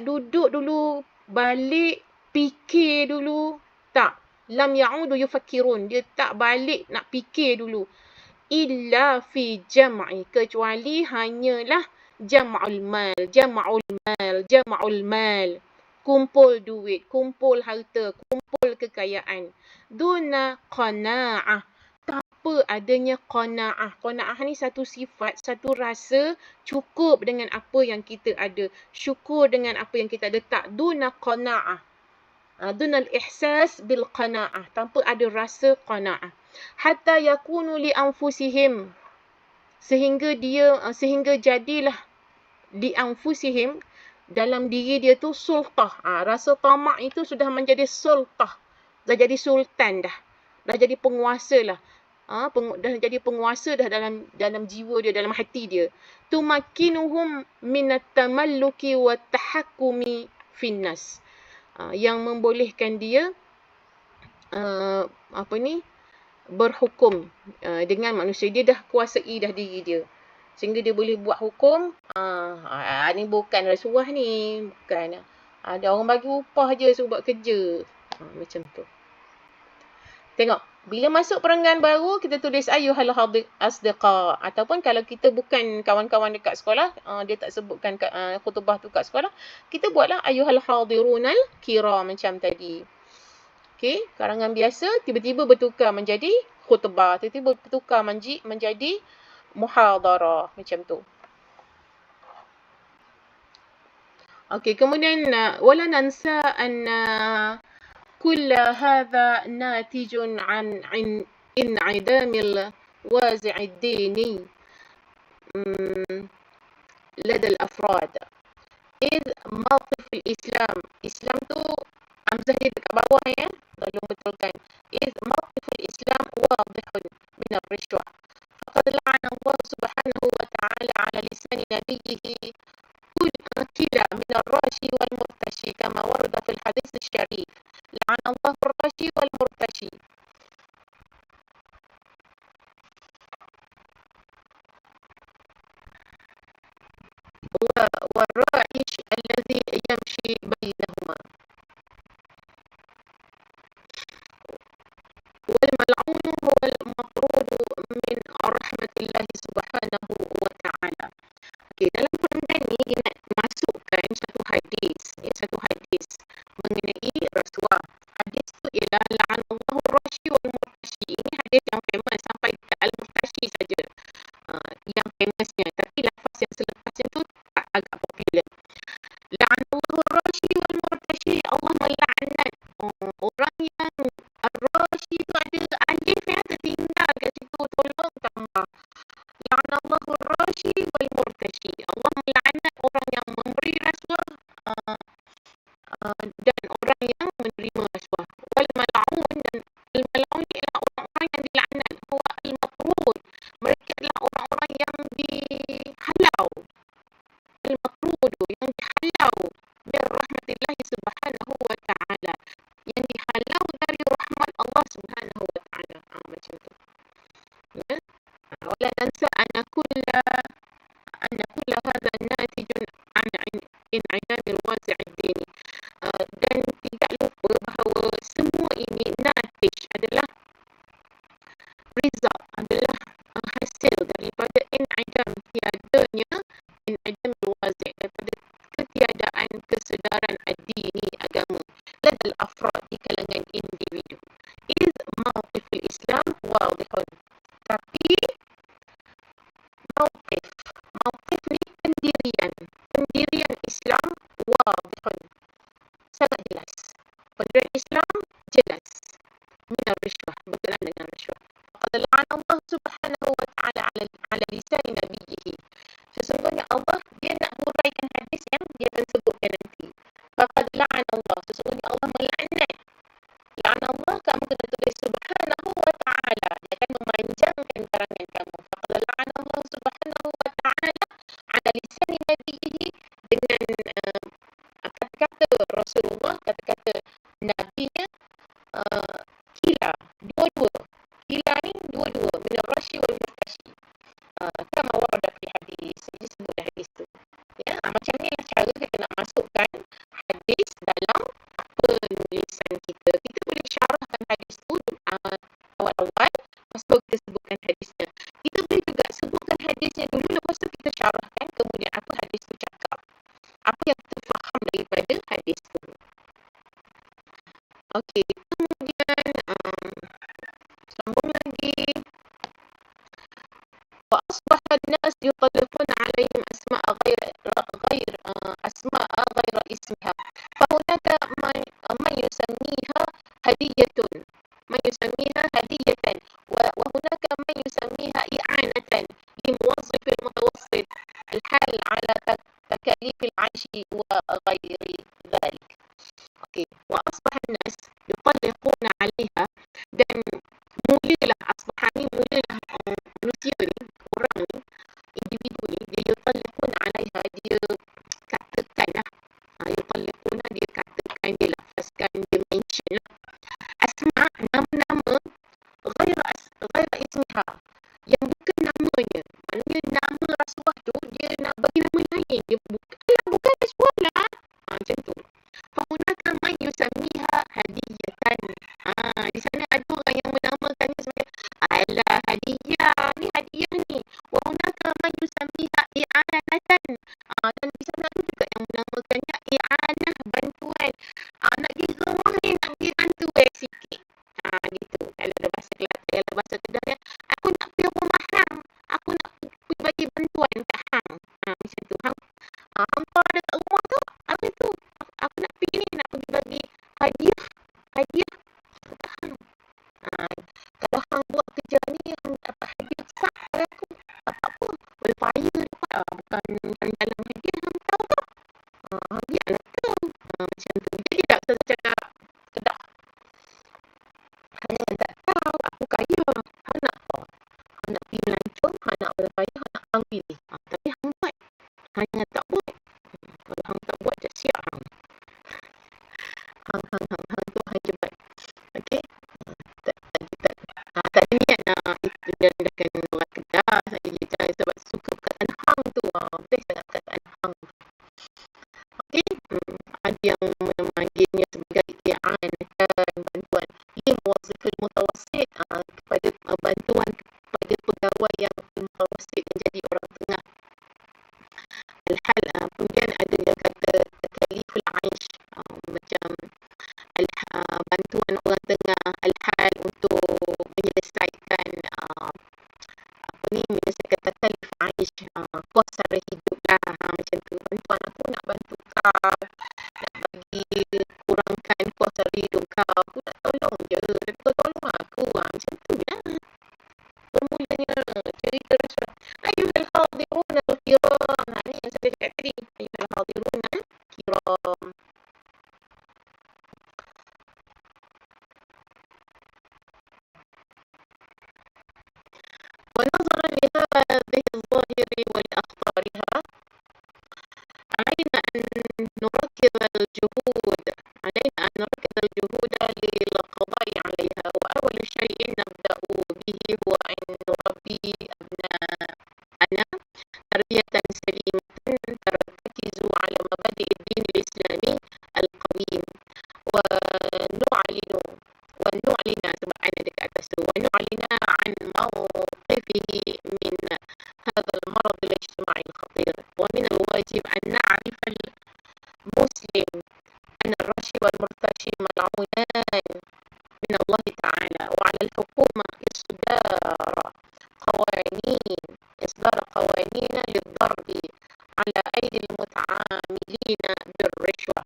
duduk dulu, balik fikir dulu, tak. Lam ya'udu yufakkirun, dia tak balik nak fikir dulu. Illa fi jam'i, kecuali hanyalah jam'ul mal, kumpul duit, kumpul harta, kumpul kekayaan. Duna qana'ah, tanpa adanya qana'ah. Qana'ah ni satu sifat, satu rasa cukup dengan apa yang kita ada, syukur dengan apa yang kita ada. Tak, duna qana'ah. Duna al-ihsas bil qana'ah, tanpa ada rasa qana'ah. Hatta yakunu li anfusihim, sehingga jadilah di anfusihim, dalam diri dia tu sultah. Rasa tamak itu sudah menjadi sultah. Dah jadi sultan dah. Dah jadi penguasa lah. Dah jadi penguasa dah dalam jiwa dia, dalam hati dia. Tumakkinuhum minat tamalluki wa tahakkumi finnas. Yang membolehkan dia berhukum dengan manusia. Dia dah kuasai dah diri dia. Sehingga dia boleh buat hukum. Ni bukan rasuah ni. Bukan. Ada orang bagi upah je suruh buat kerja. Macam tu. Tengok. Bila masuk perenggan baru, kita tulis ayyuhal asdiqa. Ataupun kalau kita bukan kawan-kawan dekat sekolah, dia tak sebutkan khutbah tu kat sekolah, kita buatlah ayyuhal hadirunal kiram macam tadi. Okey, karangan biasa tiba-tiba bertukar menjadi khutbah, tiba-tiba bertukar menjadi muhadarah macam tu. Okey, kemudian wala nansa anna kull hadha natijun an in'idamil wazi'id dini lada al-afrad. إذ موقف الإسلام tu hamzah dia dekat bawah ya, tolong betulkan. إذ موقف الإسلام واضح من الرشوة فقد لعن الله سبحانه وتعالى على لسان نبيه كلا من الراشي والمرتشي كما ورد في الحديث الشريف. لعن الله الراشي والمرتشي. والرائش الذي يمشي بينهما. والملعون هو المطرود من رحمة الله سبحانه وتعالى. Okey, dalam perenggan ni dia nak masukkan satu hadis mengenai rasuah. Hadis tu ialah la'anallahu rashi wal murtashi. Ini hadis yang famous, sampai ke al-murtashi saja. Yang famousnya, tapi lafaz yang selepasnya tu agak popular. La'anallahu rashi wal murtashi. Allah melaknat orang yang ar-rashi tu ada alif yang tertinggal kat situ, tolong tambah. La'anallahu ar-rashi wal murtashi. Allah melaknat orang yang memberi rasuah dan orang yang menerima rasuah. Wal mal'un, dan al-mal'un ialah orang-orang yang dilaknat. Huwa al-matrud. Mereka adalah orang-orang yang dihalau. Al-matrud, yang dihalau min rahmatillahi subhanahu wa ta'ala. Yang dihalau dari rahmat Allah subhanahu wa ta'ala. Macam tu. Ya. Wala nansa anna kulla hadha natijun an in'idamil wazi'id dini. Dan tidak lupa bahawa semua ini natij adalah result, adalah hasil daripada in'idam, tiadanya in'idamil wazi', daripada ketiadaan kesedaran ad-dini, agama, ladal afrad, di kalangan individu. Iz mawqifil Islam wadihun. Tapi mawqif ni pendirian Islam wadihun, sangat jelas. Pendirian Islam jelas. Min ar-rishwah, berkenaan dengan rishwah. Faqad la'ana Allah subhanahu wa ta'ala ala lisan nabiyhi. Sesungguhnya Allah, dia nak huraikan hadis yang dia akan sebutkan nanti. Faqad la'ana Allah, sesungguhnya Allah melaknat. La'ana Allah, kamu kena tulis subhanahu wa ta'ala. Dia akan memanjangkan karangan kamu. Faqad la'ana Allah subhanahu wa ta'ala ala lisan nabiyhi, dengan kata-kata Rasulullah, kata-kata Nabi-nya, kila, dua-dua. Kila ni dua-dua. Min ar-rashi wal murtashi. Kama warada fi hadis. Dia sebut hadis tu. Ya, macam ni lah cara kita nak masukkan hadis dalam penulisan kita. Kita boleh syarahkan hadis tu awal-awal, lepas tu kita sebutkan hadisnya. Kita boleh juga sebutkan hadisnya dulu, lepas tu kita syarahkan kemudian apa hadis tu cakap. Apa yang kita faham daripada hadis tu. Okey, kemudian sambung lagi. Wa asbaha an-nas yutalliquna 'alaihim asma'a ghayra ismiha. Fa hunaka man yusammiha hadiyatan wa hunaka man yusammiha i'anatan li وغير ذلك. Okey, وأصبح الناس يطلقون عليها dan mulalah أصبح ni mulalah manusia ni, orang ni, individu ni, dia yutalliqun alaiha, dia katakan lah, yutalliqun dia katakan, dia lafazkan, dia mention lah, asma, nama-nama ghaira ismiha, yang bukan namanya. Maknanya nama Rasulullah tu dia nak bagi nama lain, dia bukan Rasulullah lah, macam tu. Fahunaka man yusamiha hadiyatan. Di sana ada orang yang menamakannya sebagai alah hadiah, ni hadiah ni. Wa hunaka man yusamiha i'anatan. Dan di sana ada juga yang menamakannya i'anah, bantuan. Nak pergi rumah ni, nak pergi bantu sikit. Gitu. Kalau ada bahasa Kelantan, kalau bahasa Kedah kan, aku nak pergi rumah hang, aku nak pergi bagi bantuan kat hang. Macam tu. Hampa ada kat rumah tu, apa tu? Aku nak pergi ni, nak pergi bagi hadiah kat hang. Kalau hang buat kerja ni, hang dapat hadiah besar pada aku. Tak apa, berupaya dapat. Bukan dalam hadiah, hang tahu tak? Biarlah tu. Macam tu. Jadi tak saya cakap Kedah. Hang tak tahu, aku kaya. Hang nak apa? Hang nak pergi melancong, hang nak berupaya, hang nak hang pilih. Tapi hang buat. Hang tak buat. Kalau hang tak buat, tak siap hang. Hang tu hang jebat. Okey? Tak ada niat nak itu dan kena orang Kedah. Saya sebab suka perkataan hang tu. Best sangat perkataan hang. Okey? Ada yang memanggilnya sebagai i'anatan, bantuan. Ia muwazziful mutawassit, kepada bantuan kepada pegawai yang mutawassit, menjadi orang tengah. Al-hal, kemudian ada yang kata takaliful aish, macam bantuan orang tengah, al-hal, untuk menyelesaikan menyelesaikan takalif aish, kos sara hidup lah, macam tu. Bantuan aku nak bantu kau, nak bagi kurangkan kos sara hidup kau, aku nak tolong je, kau tolong aku, macam tu lah. Bermulanya cerita Rasulullah. Ayyuhal hadirun al-kiram. Ni yang saya cakap tadi. Ayyuhal hadirun al-kiram. ونظرا لهذه الظاهر ولأخطارها علينا أن نركز الجهود للقضاء عليها. وأول شيء نبدأ به هو أن نربي أبناءنا تربية سليمة ترتكز على مبادئ الدين الإسلامي القويم، ونعلن عن موقفه من هذا المرض الاجتماعي الخطير. ومن الواجب أن نعرف المسلم أن الراشي والمرتشي ملعونان من الله تعالى، وعلى الحكومة إصدار قوانين للضرب على أيدي المتعاملين بالرشوة.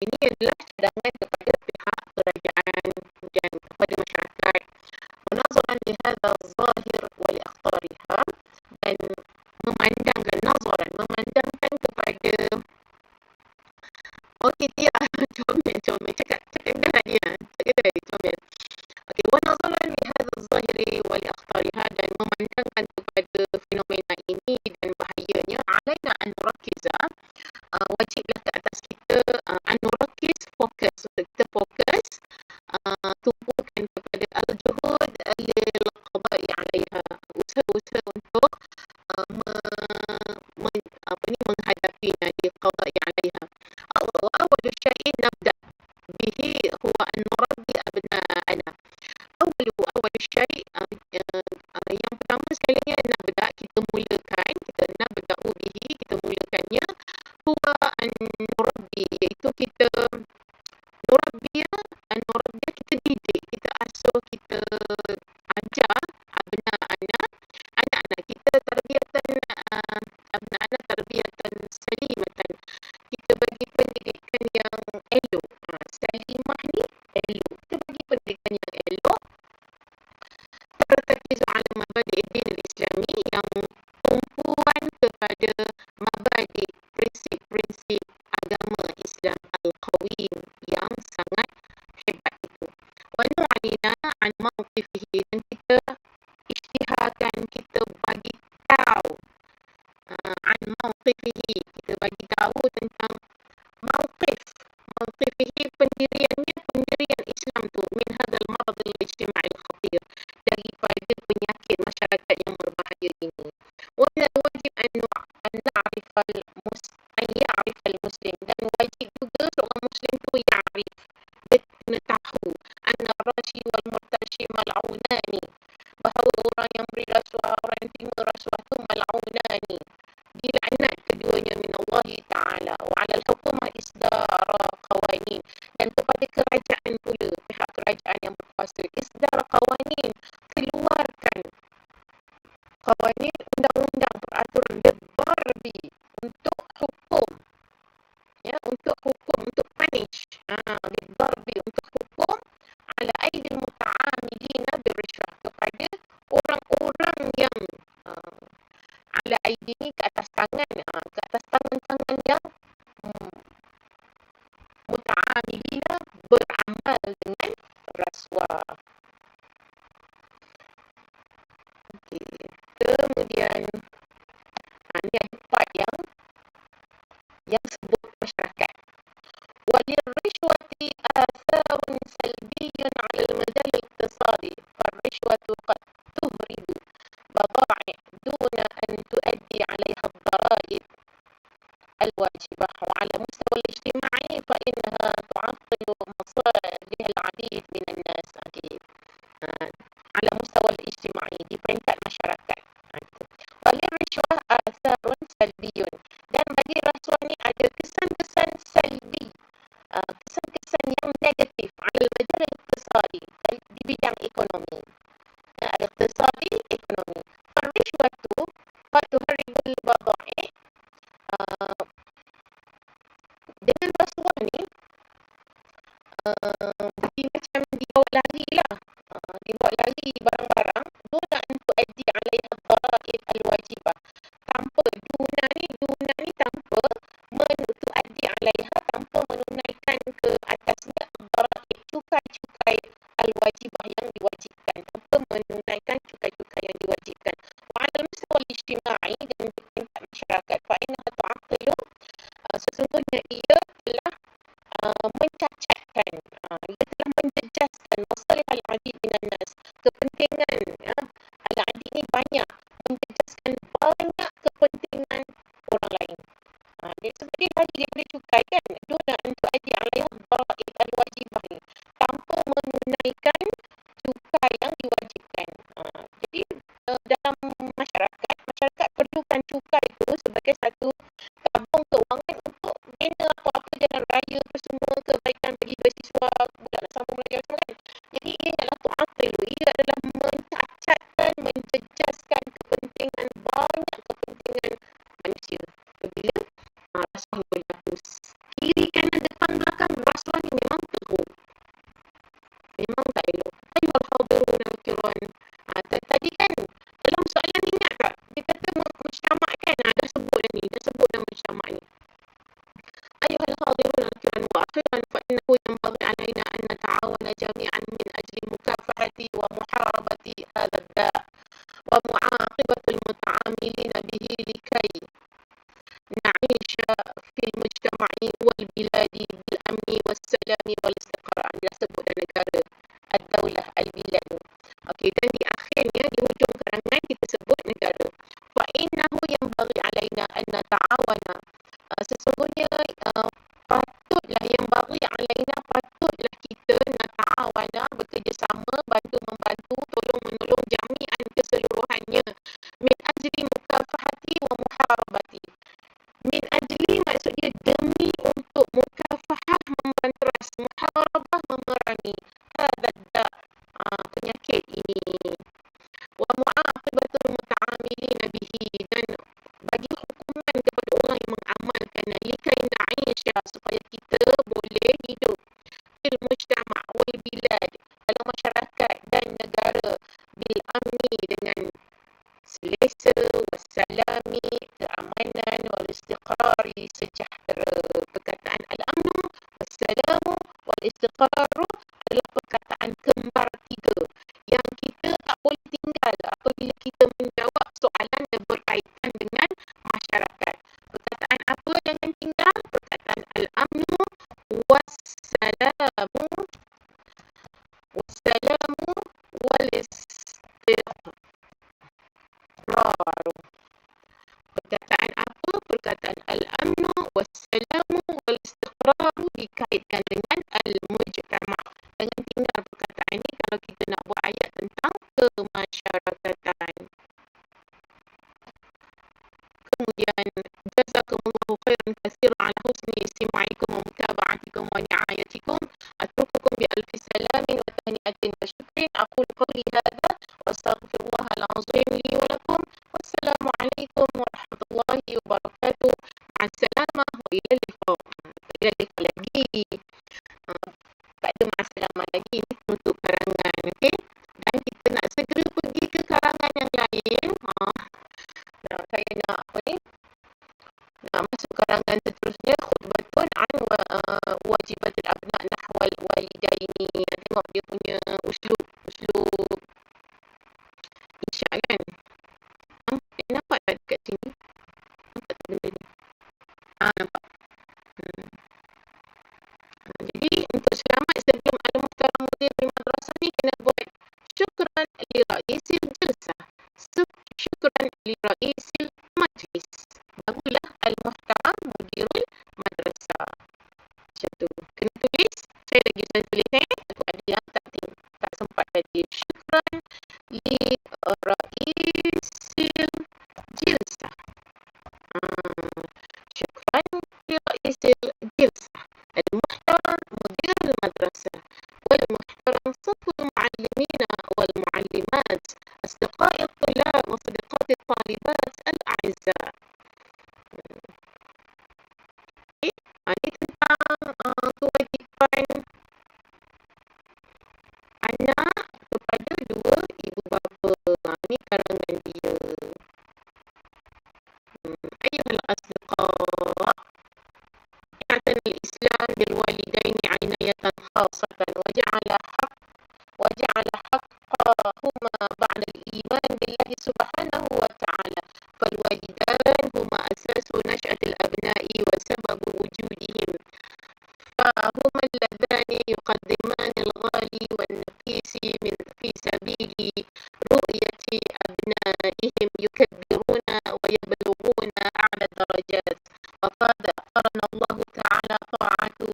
Ini adalah cadangan kepada pihak kerajaan dan kepada masyarakat. Nazaran lihadha zahir wa liakhtarha, dan memandangkan kepada dia comel cakap dah dia comel. Okey, wa nazaran lihadha zahiri wa liakhtarha, dan memandangkan kepada fenomena ini dan bahayanya, alaina an nurakiza, wajiblah ke atas kita an nurakis, kita fokus, tumpukan kepada al-juhud lil-qada'i 'alaiha, usaha-usaha untuk menghadapinya, liqada'i 'alaiha. Wa awwalu syai'in nabda bihi huwa an nurabbi abna'ana. Awal syai', yang pertama sekalinya kita mulakannya, huwa an nurabbi, iaitu kita kita didik, kita asuh, kita ajar anak-anak kita tarbiyatan salimatan, kita bagi pendidikan yang elok. Salimah ni elok, kita bagi pendidikan yang elok, tertakiz ala mabadi' din al-islami, yang tumpuan kepada mabadi', prinsip akan kita bagi tahu an mauqifihi, kita bagi tahu tentang mauqifihi, pendirian Islam tu min hadzal marad al-ijtima'i al-khatir, daripada penyakit masyarakat yang berbahaya ini. Wa min al-wajib an na'rif an ya'rif al-muslim, dan wajib juga seorang muslim tu ya'rif, dia kena tahu anna rashi wal murtashi mal'unani, bahawa orang yang beri rasuah, orang yang terima rasuah tu mal'unani, dilaknat keduanya min Allah Ta'ala, wa 'ala al-hukumah isdara qawanin, dan kepada kerajaan pula, pihak kerajaan yang berkuasa, isdara qawanin, keluarkan qawanin, undang-undang, peraturan, bidarbi, untuk hukum, ya, untuk hukum, untuk punish, bidarbi, untuk hukum, ala aidil muta'amilina birrishwah, kepada orang-orang yang ala aidi ni ke atas tangan, ke atas tangan-tangan yang muta'amilina, beramal dengan rasuah. Okey. Kemudian ni part yang sebut masyarakat. Walirrishwati atharun salbiyun 'ala al-madal al-iqtisadi, farrishwatu qad tuhribu بضائع دون أن تؤدي عليها الضرائب الواجبة، وعلى مستوى الاجتماعي فإنها تعطل مصالح العديد من الناس. على مستوى الاجتماعي di peringkat masyarakat. Walirrishwah atharun salbiyun, dan bagi rasuah ni ada kesan-kesan salbi, kesan-kesan yang negatif, 'ala al-madal al-iqtisadi, di bidang ekonomi. Al-iqtisadi, ekonomi. Ar-rishwatu qad tuharribul bada'i, dengan rasuah ni dia macam dibawa lari lah, dibawa lari barang-barang, duna an tuaddi 'alaiha ad-dara'ib al-wajibah, tanpa duna ni tanpa tuaddi 'alaiha, tanpa menunaikan ke atasnya ad-dara'ib, cukai-cukai al-wajibah, yang diwajibkan, tanpa menunaikan cukai-cukai yang diwajibkan. Wa 'ala al-mustawa al-ijtima'i, dan di tingkat masyarakat, fa innaha tu'attilu, sesungguhnya ia telah mencacatkan, ia telah menjejaskan masalah al-adid minan nas, kepentingan, al-adid ni banyak, menjejaskan banyak kepentingan orang lain. Dia sebab dia lari daripada cukai kan, duna an tu'addi 'alaiha ad-dara'ib al-wajibah ni, tanpa menunaikan cukai yang diwajibkan. Jadi dalam masyarakat perlukan cukai itu sebagai satu tabung kewangan untuk bina apa-apa jalan raya ke, semua kebaikan bagi beasiswa budak nak sambung belajar semua kan. Jadi ia adalah tu'atil, ia adalah mencacatkan, menjejaskan kepentingan, banyak kepentingan manusia. Bila rasuah ni berlaku, kiri kanan depan belakang, rasuah ni memang teruk, memang tak elok. Ayuhal hadirun al-kiram, tadi kan dalam soalan ni ingat tak, dia kata mujtama' kan, dah sebut dah mujtama' ni. Ayuhal hadirun al-kiram, wa akhiran fa innahu yanbaghi alaina an nata'awana jami'an min ajli mukafahati wa muharabati hadha ad-da' wa mu'aqibati al-muta'amilina bihi likay na'isha fil mujtama'i wal biladi bil amni was salami wal istiqrar. Dia sebut dalam negara ad-daulah al-bilad. Okey, dan di akhirnya, di hujung karangan kita sebut negara. Fa innahu yanbaghi alaina an nata'awana, sesungguhnya patutlah, yang bagi alaina, patutlah kita nata'awana, bekerjasama, bantu-membantu, tolong-menolong, jami'an, keseluruhannya, min ajli mukafahati wa muharabati. Min ajli maksudnya demi untuk, mukafahah membanteras, muharabah memerangi, hadda penyakit ini, wa mu'aqibatul muta'amilina bihi, dan bagi hukuman kepada orang yang mengamalkan, likai na'isha, supaya kita boleh hidup fil mujtama' wal bilad, dalam masyarakat dan negara, bil amni, dengan selesa, wassalami, keamanan, wal istiqrari, sejahtera. Perkataan al-amnu, wassalamu, wal istiqraru adalah perkataan kembar tiga yang kita tak boleh tinggal apabila kita istiqrar. Perkataan apa? Perkataan al-amnu wassalamu wal istiqraru dikaitkan dengan al-mujtama'. Jangan tinggal perkataan ini kalau kita nak buat ayat tentang kemasyarakatan. Kemudian jazakumullahu khairan katsiran ala husni istima'ikum wa mutaba'atikum wa ni'ayatikum. Atrukukum bi alfi salamin wa tahni'atin wa syukrin. Aqulu qawli hadha wa astaghfirullahal azim li wa lakum. Wassalamu alaikum warahmatullahi wabarakatuh. Ma'assalamah wa ila liqa. Ila liqa lagi. Tak ada ma'assalamah lagi ni untuk karangan, okey? Dan kita nak segera pergi ke karangan yang lain. Saya nak apa ni? Nak masuk karangan seterusnya, khutbatun an wajibatul abna nahwal walidaini. Tengok dia punya uslub isyak kan? Nampak tak dekat sini? Nampak tak benda ni? Nampak. Jadi untuk selamat sebelum al-muhtaram mudir di madrasah ni kena buat syukran li ra'isil jalsah. Syukran li ra'isil majlis. Barulah al-muhtaram mudirul madrasah. Macam tu. Kena tulis. Saya lagi tulis aku ada yang tak sempat tadi. Syukran li ra'isil jalsah. Syukran li ra'isil jalsah. المحترم مدير المدرسة والمحترم صف المعلمين والمعلمات أصدقاء الطلاب وصديقات الطالبات الأعزاء. Ini tentang kewajipan anak kepada dua ibu bapa. Ini karangan dia. Ayuhal asdiqa, اعتنى الإسلام بالوالدين عناية خاصة وجعل حقهما بعد الإيمان بالله سبحانه وتعالى. فالوالدان هما أساس نشأة الأبناء وسبب وجودهم، فهما اللذان يقدمان الغالي والنفيس في سبيل رؤية أبنائهم يكبرون ويبلغون أعلى الدرجات. وقد قرن الله تعالى طاعته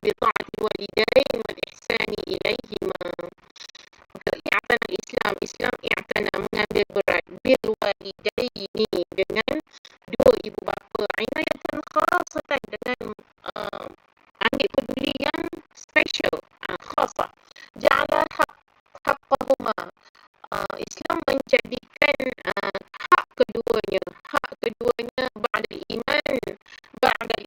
بطاعة الوالدين والإحسان إليهما. اعتنى Islam i'tana mengambil berat bil walidaini dengan dua ibu bapa, inayatan khasatan dengan ambil peduli yang special, khasah. Ja'ala haqqahuma, Islam menjadikan hak keduanya ba'dal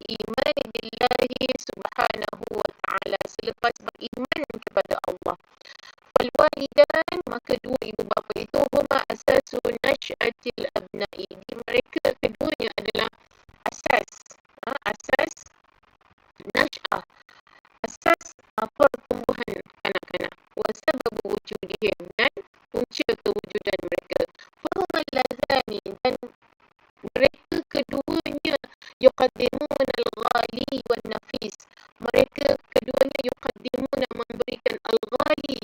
iman billahi subhanahu wa ta'ala, selepas beriman kepada Allah. Walidan, maka dua ibu bapa itu huma asasun nash'atil abna'i, mereka keduanya adalah asas nash'ah, asas pertumbuhan anak-anak, wa sababu wujudihim, dan punca kewujudan mereka. Fahuma lazani, dan mereka keduanya yuqaddimuna al-ghali wan nafis, mereka keduanya yuqaddimuna, memberikan al-ghali,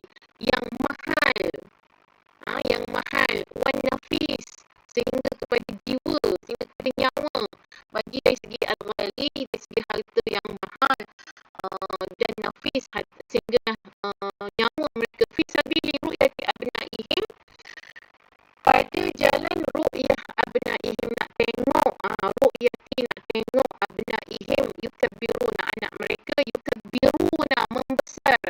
yang mahal, wan nafis, sehingga kepada jiwa, sehingga kepada nyawa, bagi dari segi al-ghali, dari segi harta yang mahal, dan nafis, sehingga nyawa mereka fi sabili ru'yati abnaihim, pada jalan ru'yah abnaihim, nak tengok ru'yati, nak tengok abnaihim, yukabbiruna, anak mereka, yukabbiruna, membesar,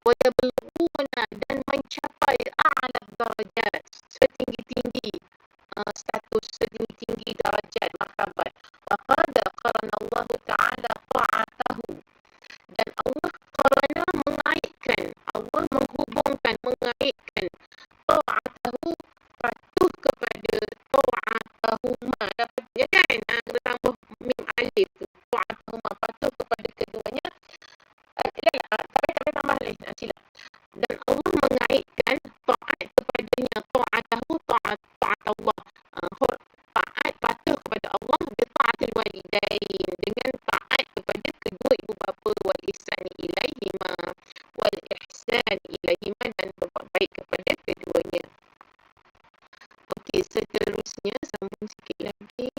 wa yabluguna, dan mencapai a'la darajat, setinggi-tinggi status, setinggi-tinggi darajat, martabat. Faqad qarana Allah Ta'ala ta'atahu, dan Allah qarana mengaitkan, Allah menghubungkan, mengaitkan ta'atahu, patuh kepada ta'atahuma, dapatnya kan, kita tambah mim alif tu, ta'atahuma, patuh kepada keduanya. Tak tambah alif, silap. Dan Allah mengaitkan seterusnya sambung sikit lagi.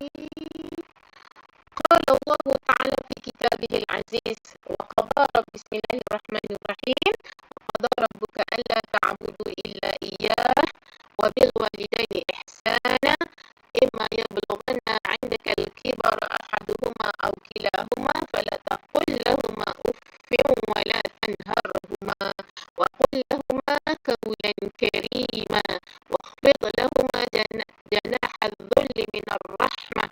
Qala Allah Ta'ala fi kitabihil aziz wa qadara bismillahirrahmanirrahim wa qadara rabbuka alla ta'budu illa iyyah wa bil walidaini ihsana imma yablughanna 'indaka al-kibara ahaduhuma aw kilahuma fala taqul lahumā uffin wa la tanharhumā wa qul lahumā qawlan karīmā واخفض لهما جناح الذل من الرحمة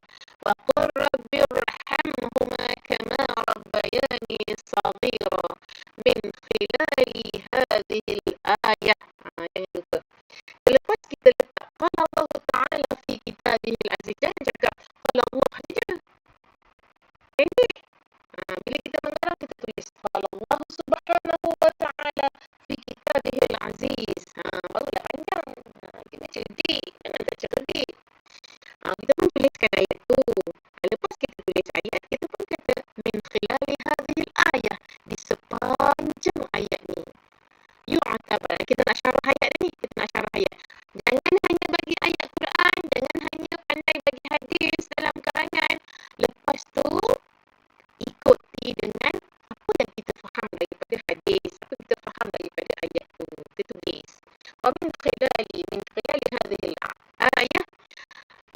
وقل رب ارحمهما كما ربياني صغيرا من خلال هذه الآية. Lepas kita letak qala Allah Ta'ala fi kitabihil aziz, jangan cakap qala Allah saja. Pendek. Bila kita mengarang, kita tulis qala Allah Subhanahu wa Ta'ala fi kitabihil aziz. Barulah panjang. Kita cerdik, jangan tak cerdik. Kita pun tuliskan ayat tu. Lepas kita tulis ayat, kita pun kata min khilali hadhil ayah, di sepanjang ayat ni. Yu'tabar. Kita nak syarah ayat ni, kita nak syarah ayat. Jangan hanya bagi ayat Quran, jangan hanya pandai bagi hadis dalam karangan. Lepas tu ikuti dengan apa yang kita faham daripada hadis, apa kita faham daripada ayat tu. Kita tulis. Wa min khilali hadhil ayah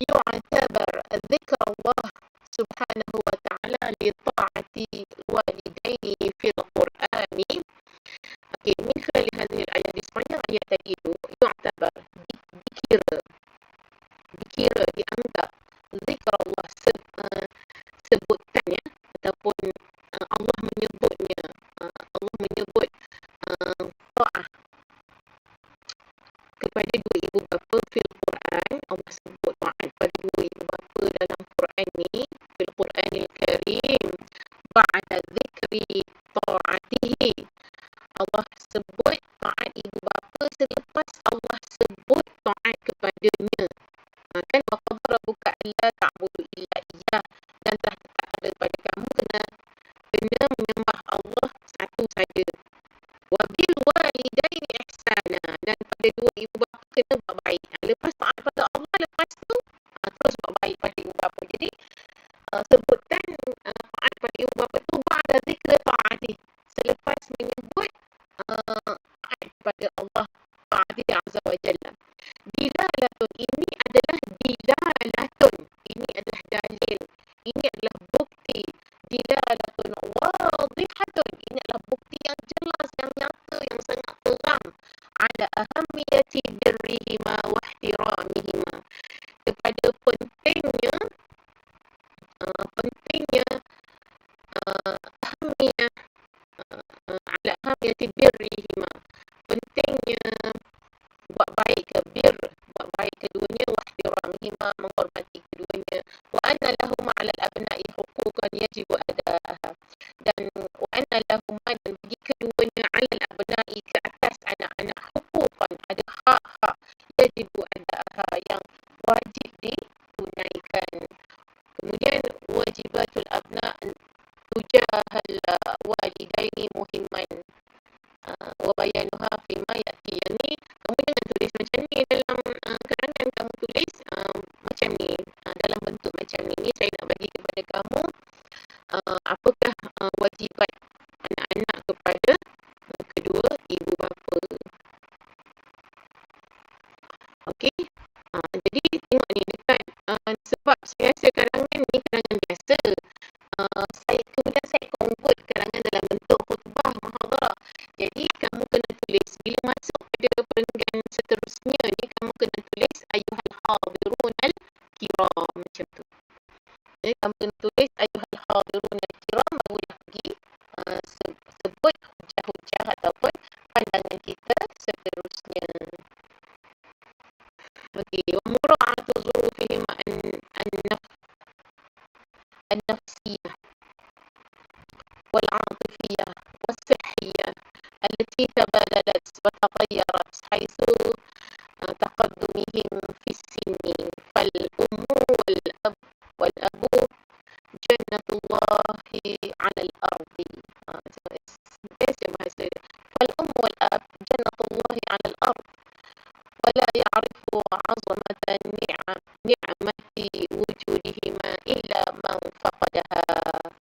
yu'tabar dzikr Allah Subhanahu wa Ta'ala li ta'ati walidaini fil Qur'ani. Okey, min khilali hadhil ayah, di sepanjang ayat tadi itu yu'tabar, dikira, dianggap zikr Allah, sebutannya ataupun Allah menyebutnya, Allah menyebut ta'ah kepada dua ibu bapa fil Quran. Allah sebut ta'ah kepada dua ibu bapa dalam Quran ni, fil Quranil Karim, ba'da zikri ta'atihi. Allah sebut taat ibu bapa selepas Allah sebut taat kepadanya. Kan wa qadara rabbuka alla ta'budu illa iyyah, dan telah ditetapkan kepada kamu kena menyembah Allah satu saja. Wa bil walidaini ihsana, dan pada dua ibu bapa kena buat baik. Lepas taat pada Allah, lepas tu terus buat baik pada ibu bapa. Jadi sebutan taat pada ibu bapa tu ba'da zikri ta'ati, selepas menyebut taat pada Allah Ta'ala Azza wa Jalla. Dilalatun, ini adalah dilalatun, ini adalah dalil, ini adalah bukti. Dilalatun wadihatun, ini adalah bukti yang jelas, yang nyata, yang sangat terang. Ala ahamiyati birrihima wa ihtiramihima, kepada pentingnya ahamiyah, ala ahamiyati birrihima, pentingnya buat baik buat baik keduanya, wa ihtiramihima, menghormati keduanya, wa anna lahum 'ala al-abna'i huquqan yajibu ada'aha, dan wa anna lahum, dan bagi keduanya, 'ala al-abna'i, ke atas anak-anak, huquqan, ada hak-hak, yajibu ada'aha, yang wajib ditunaikan. Kemudian wajibatul abna' tujahal walidaini muhimman wa bayanuha fima ya'ti. Yang ni kamu jangan tulis macam ni dalam karangan, kamu tulis macam ni, dalam bentuk macam ni. Saya nak bagi kepada kamu apakah wajibat anak-anak kepada kedua ibu bapa. Okey. Jadi tengok ni dekat sebab saya rasa karangan ni karangan biasa. Kemudian saya convert karangan dalam bentuk khutbah muhadarah. Jadi kamu kena tulis bila masuk pada perenggan seterusnya ni, kamu kena tulis ayyuhal hadirun al-kiram, macam tu. Jadi kamu kena tulis ayyuhal hadirun al-kiram, barulah pergi sebut hujah-hujah ataupun pandangan kita seterusnya. Okey, wa mura'atu zurufihim an-nafsiyah wal-'atifiyah was-sihhiyah allati tabadalat wa taghayyaraat haitsu taqaddumihim fi sinni fal ummu wal abu jannatullahi 'ala al-ardi. Biasa bahasa fal ummu wal ab jannatullahi 'ala al-ard wa la ya'rifu عظمة نعمة وجودهما إلا من فقدها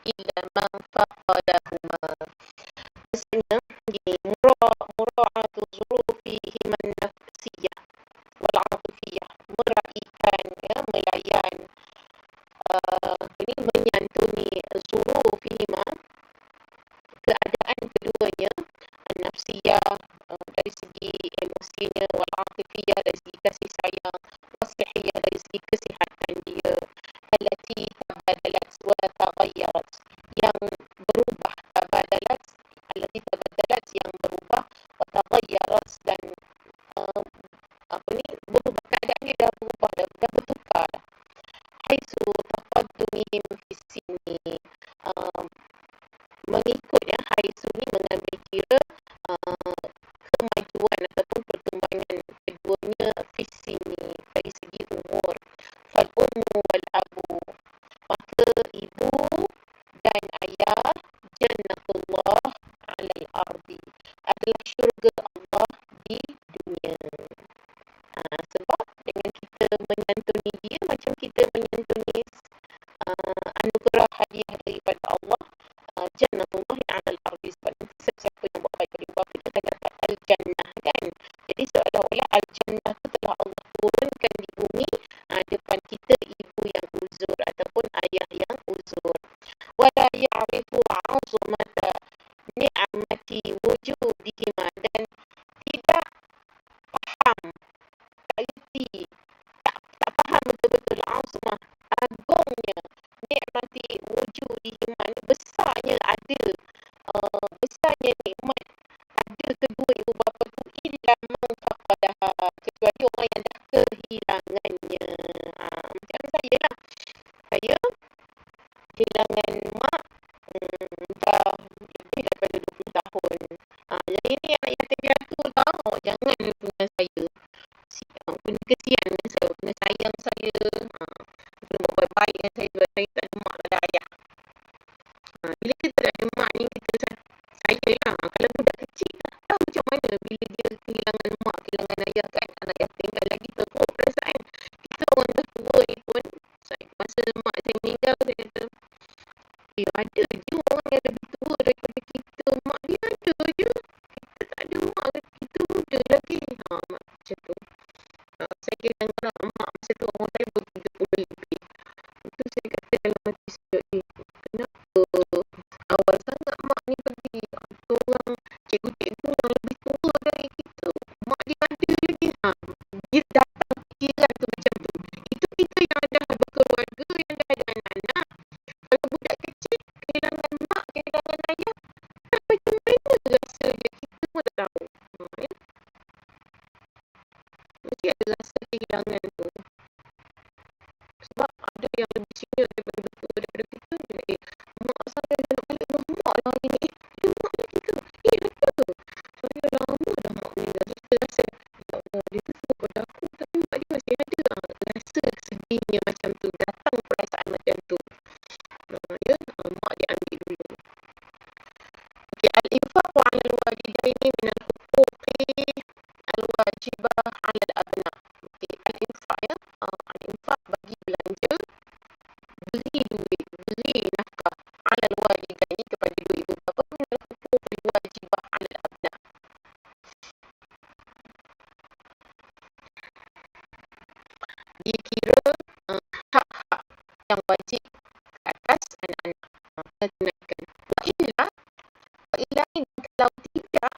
إلا من فقدهما. Maksudnya, mura'at zurufihima nafsiyah wal 'atifiyah, meraihkan, melayan, ini menyantuni zurufihima, keadaan keduanya, nafsiyah, dari segi emosinya, wal 'atifiyah dari segi kasih sayang, wasihiyah dari segi kesihatan dia, allati tabadalat wa taghayyarat, yang berubah, tabadalat allati tabadalat yang berubah, wa taghayyarat dan berubah, keadaan dia dah berubah, dah bertukar dah. Haitsu taqaddumihim fi sinni, mengikut yang haitsu ni mengambil kira kemajuan ataupun perkembangan keduanya fi sinni dari segi umur. Fal ummu wal abu, maka ibu dan ayah, jannatullah alal ardi, adalah syurga Allah di dunia. Sebab dengan kita menyantuni dia macam kita menyantuni anugerah hadiah daripada Allah, jannatullah alal ardi, sebab nanti sesiapa yang buat baik pada ibu kita akan dapat al-jannah kan. Jadi seolah-olah al-jannah itu telah Allah turunkan di bumi depan kita, ibu yang uzur ataupun ayah yang uzur. Wala ya'rifu 'azamata ni'mati wujudihima, dan tidak faham, tak reti, tak faham betul-betul azmah, agungnya, nikmati wujudihima, besarnya ada, besarnya nikmat ada kedua ibu bapa tu, illa man faqadaha, kecuali orang yang dah kehilangannya. Macam saya lah, saya kehilangan mak dah lebih daripada 20 tahun. Jadi ni anak yatim piatu lah, jangan punya saya. Kena kesian dengan saya, kena sayang saya, kena buat baik-baik dengan saya sebab saya tak ada mak, tak ada ayah. Bila kita tak ada mak ni, kita saya lah, kalau budak kecil tak tahu macam mana bila dia kehilangan mak, kehilangan ayah kan, anak yatim kan lagi teruk perasaan. Kita orang dah tua ni pun, masa mak saya meninggal, saya kata, ada je orang yang lebih tua daripada kita, mak dia ada je, kita tak ada mak, kita muda lagi. Macam tu. Saya kehilangan mak masa tu umur saya ber-30 lebih. Itu saya kata dalam hati saya, kenapa awal sangat mak ni pergi? Itu orang cikgu-cikgu yang lebih tua dari kita, mak dia ada lagi. Dia datang fikiran tu macam tu. Itu kita yang dah berkeluarga, yang dah ada anak-anak. Kalau budak kecil kehilangan mak, kehilangan ayah, macam mana rasa dia, kita pun tak tahu. Mesti ada rasa kehilangan tu. Sebab ada yang lebih senior daripada betul daripada kita, mak saya nak balik mak lah ni. Dia mak kita. Ada. Saya lama dah mak meninggal. Saya rasa, ya Allah, dia tu tua pada aku, tapi mak dia masih ada. Rasa sedihnya macam tu, datang perasaan macam tu. Mak dia ambil dulu. Okay, al-infaqu 'ala al-walidaini min al-huquqi al-wajibah 'ala al-abna. Okay, al-infaq ya. Al-infaq bagi belanja, beri duit, beri nafkah 'ala al-walidaini kepada dua ibu bapa, min al-huquq al-wajibah 'ala al-abna. Dia kira hak-hak yang wajib ke atas anak-anak. Tunaikan. Wa illa kalau tidak,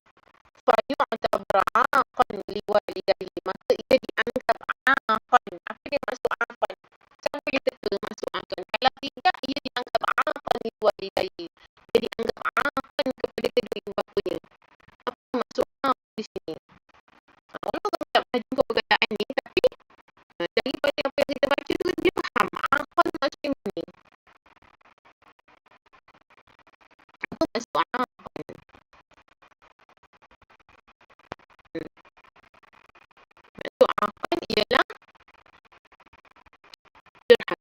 fayu'tabar 'aqan liwalidayhi, maka ia dianggap 'aqan. Apa dia maksud 'aqan? Siapa dia kata masuk 'aqan? Kalau tidak, ia dianggap 'aqan liwalidayhi. Dia dianggap 'aqan kepada kedua ibu bapanya. Apa maksud 'aq di sini? Walaupun kamu tak pernah jumpa perkataan ni, tapi daripada apa yang kita baca tu, dia faham 'aqan macam ni. Apa maksud 'aqan? Maksud 'aqan ialah derhaka.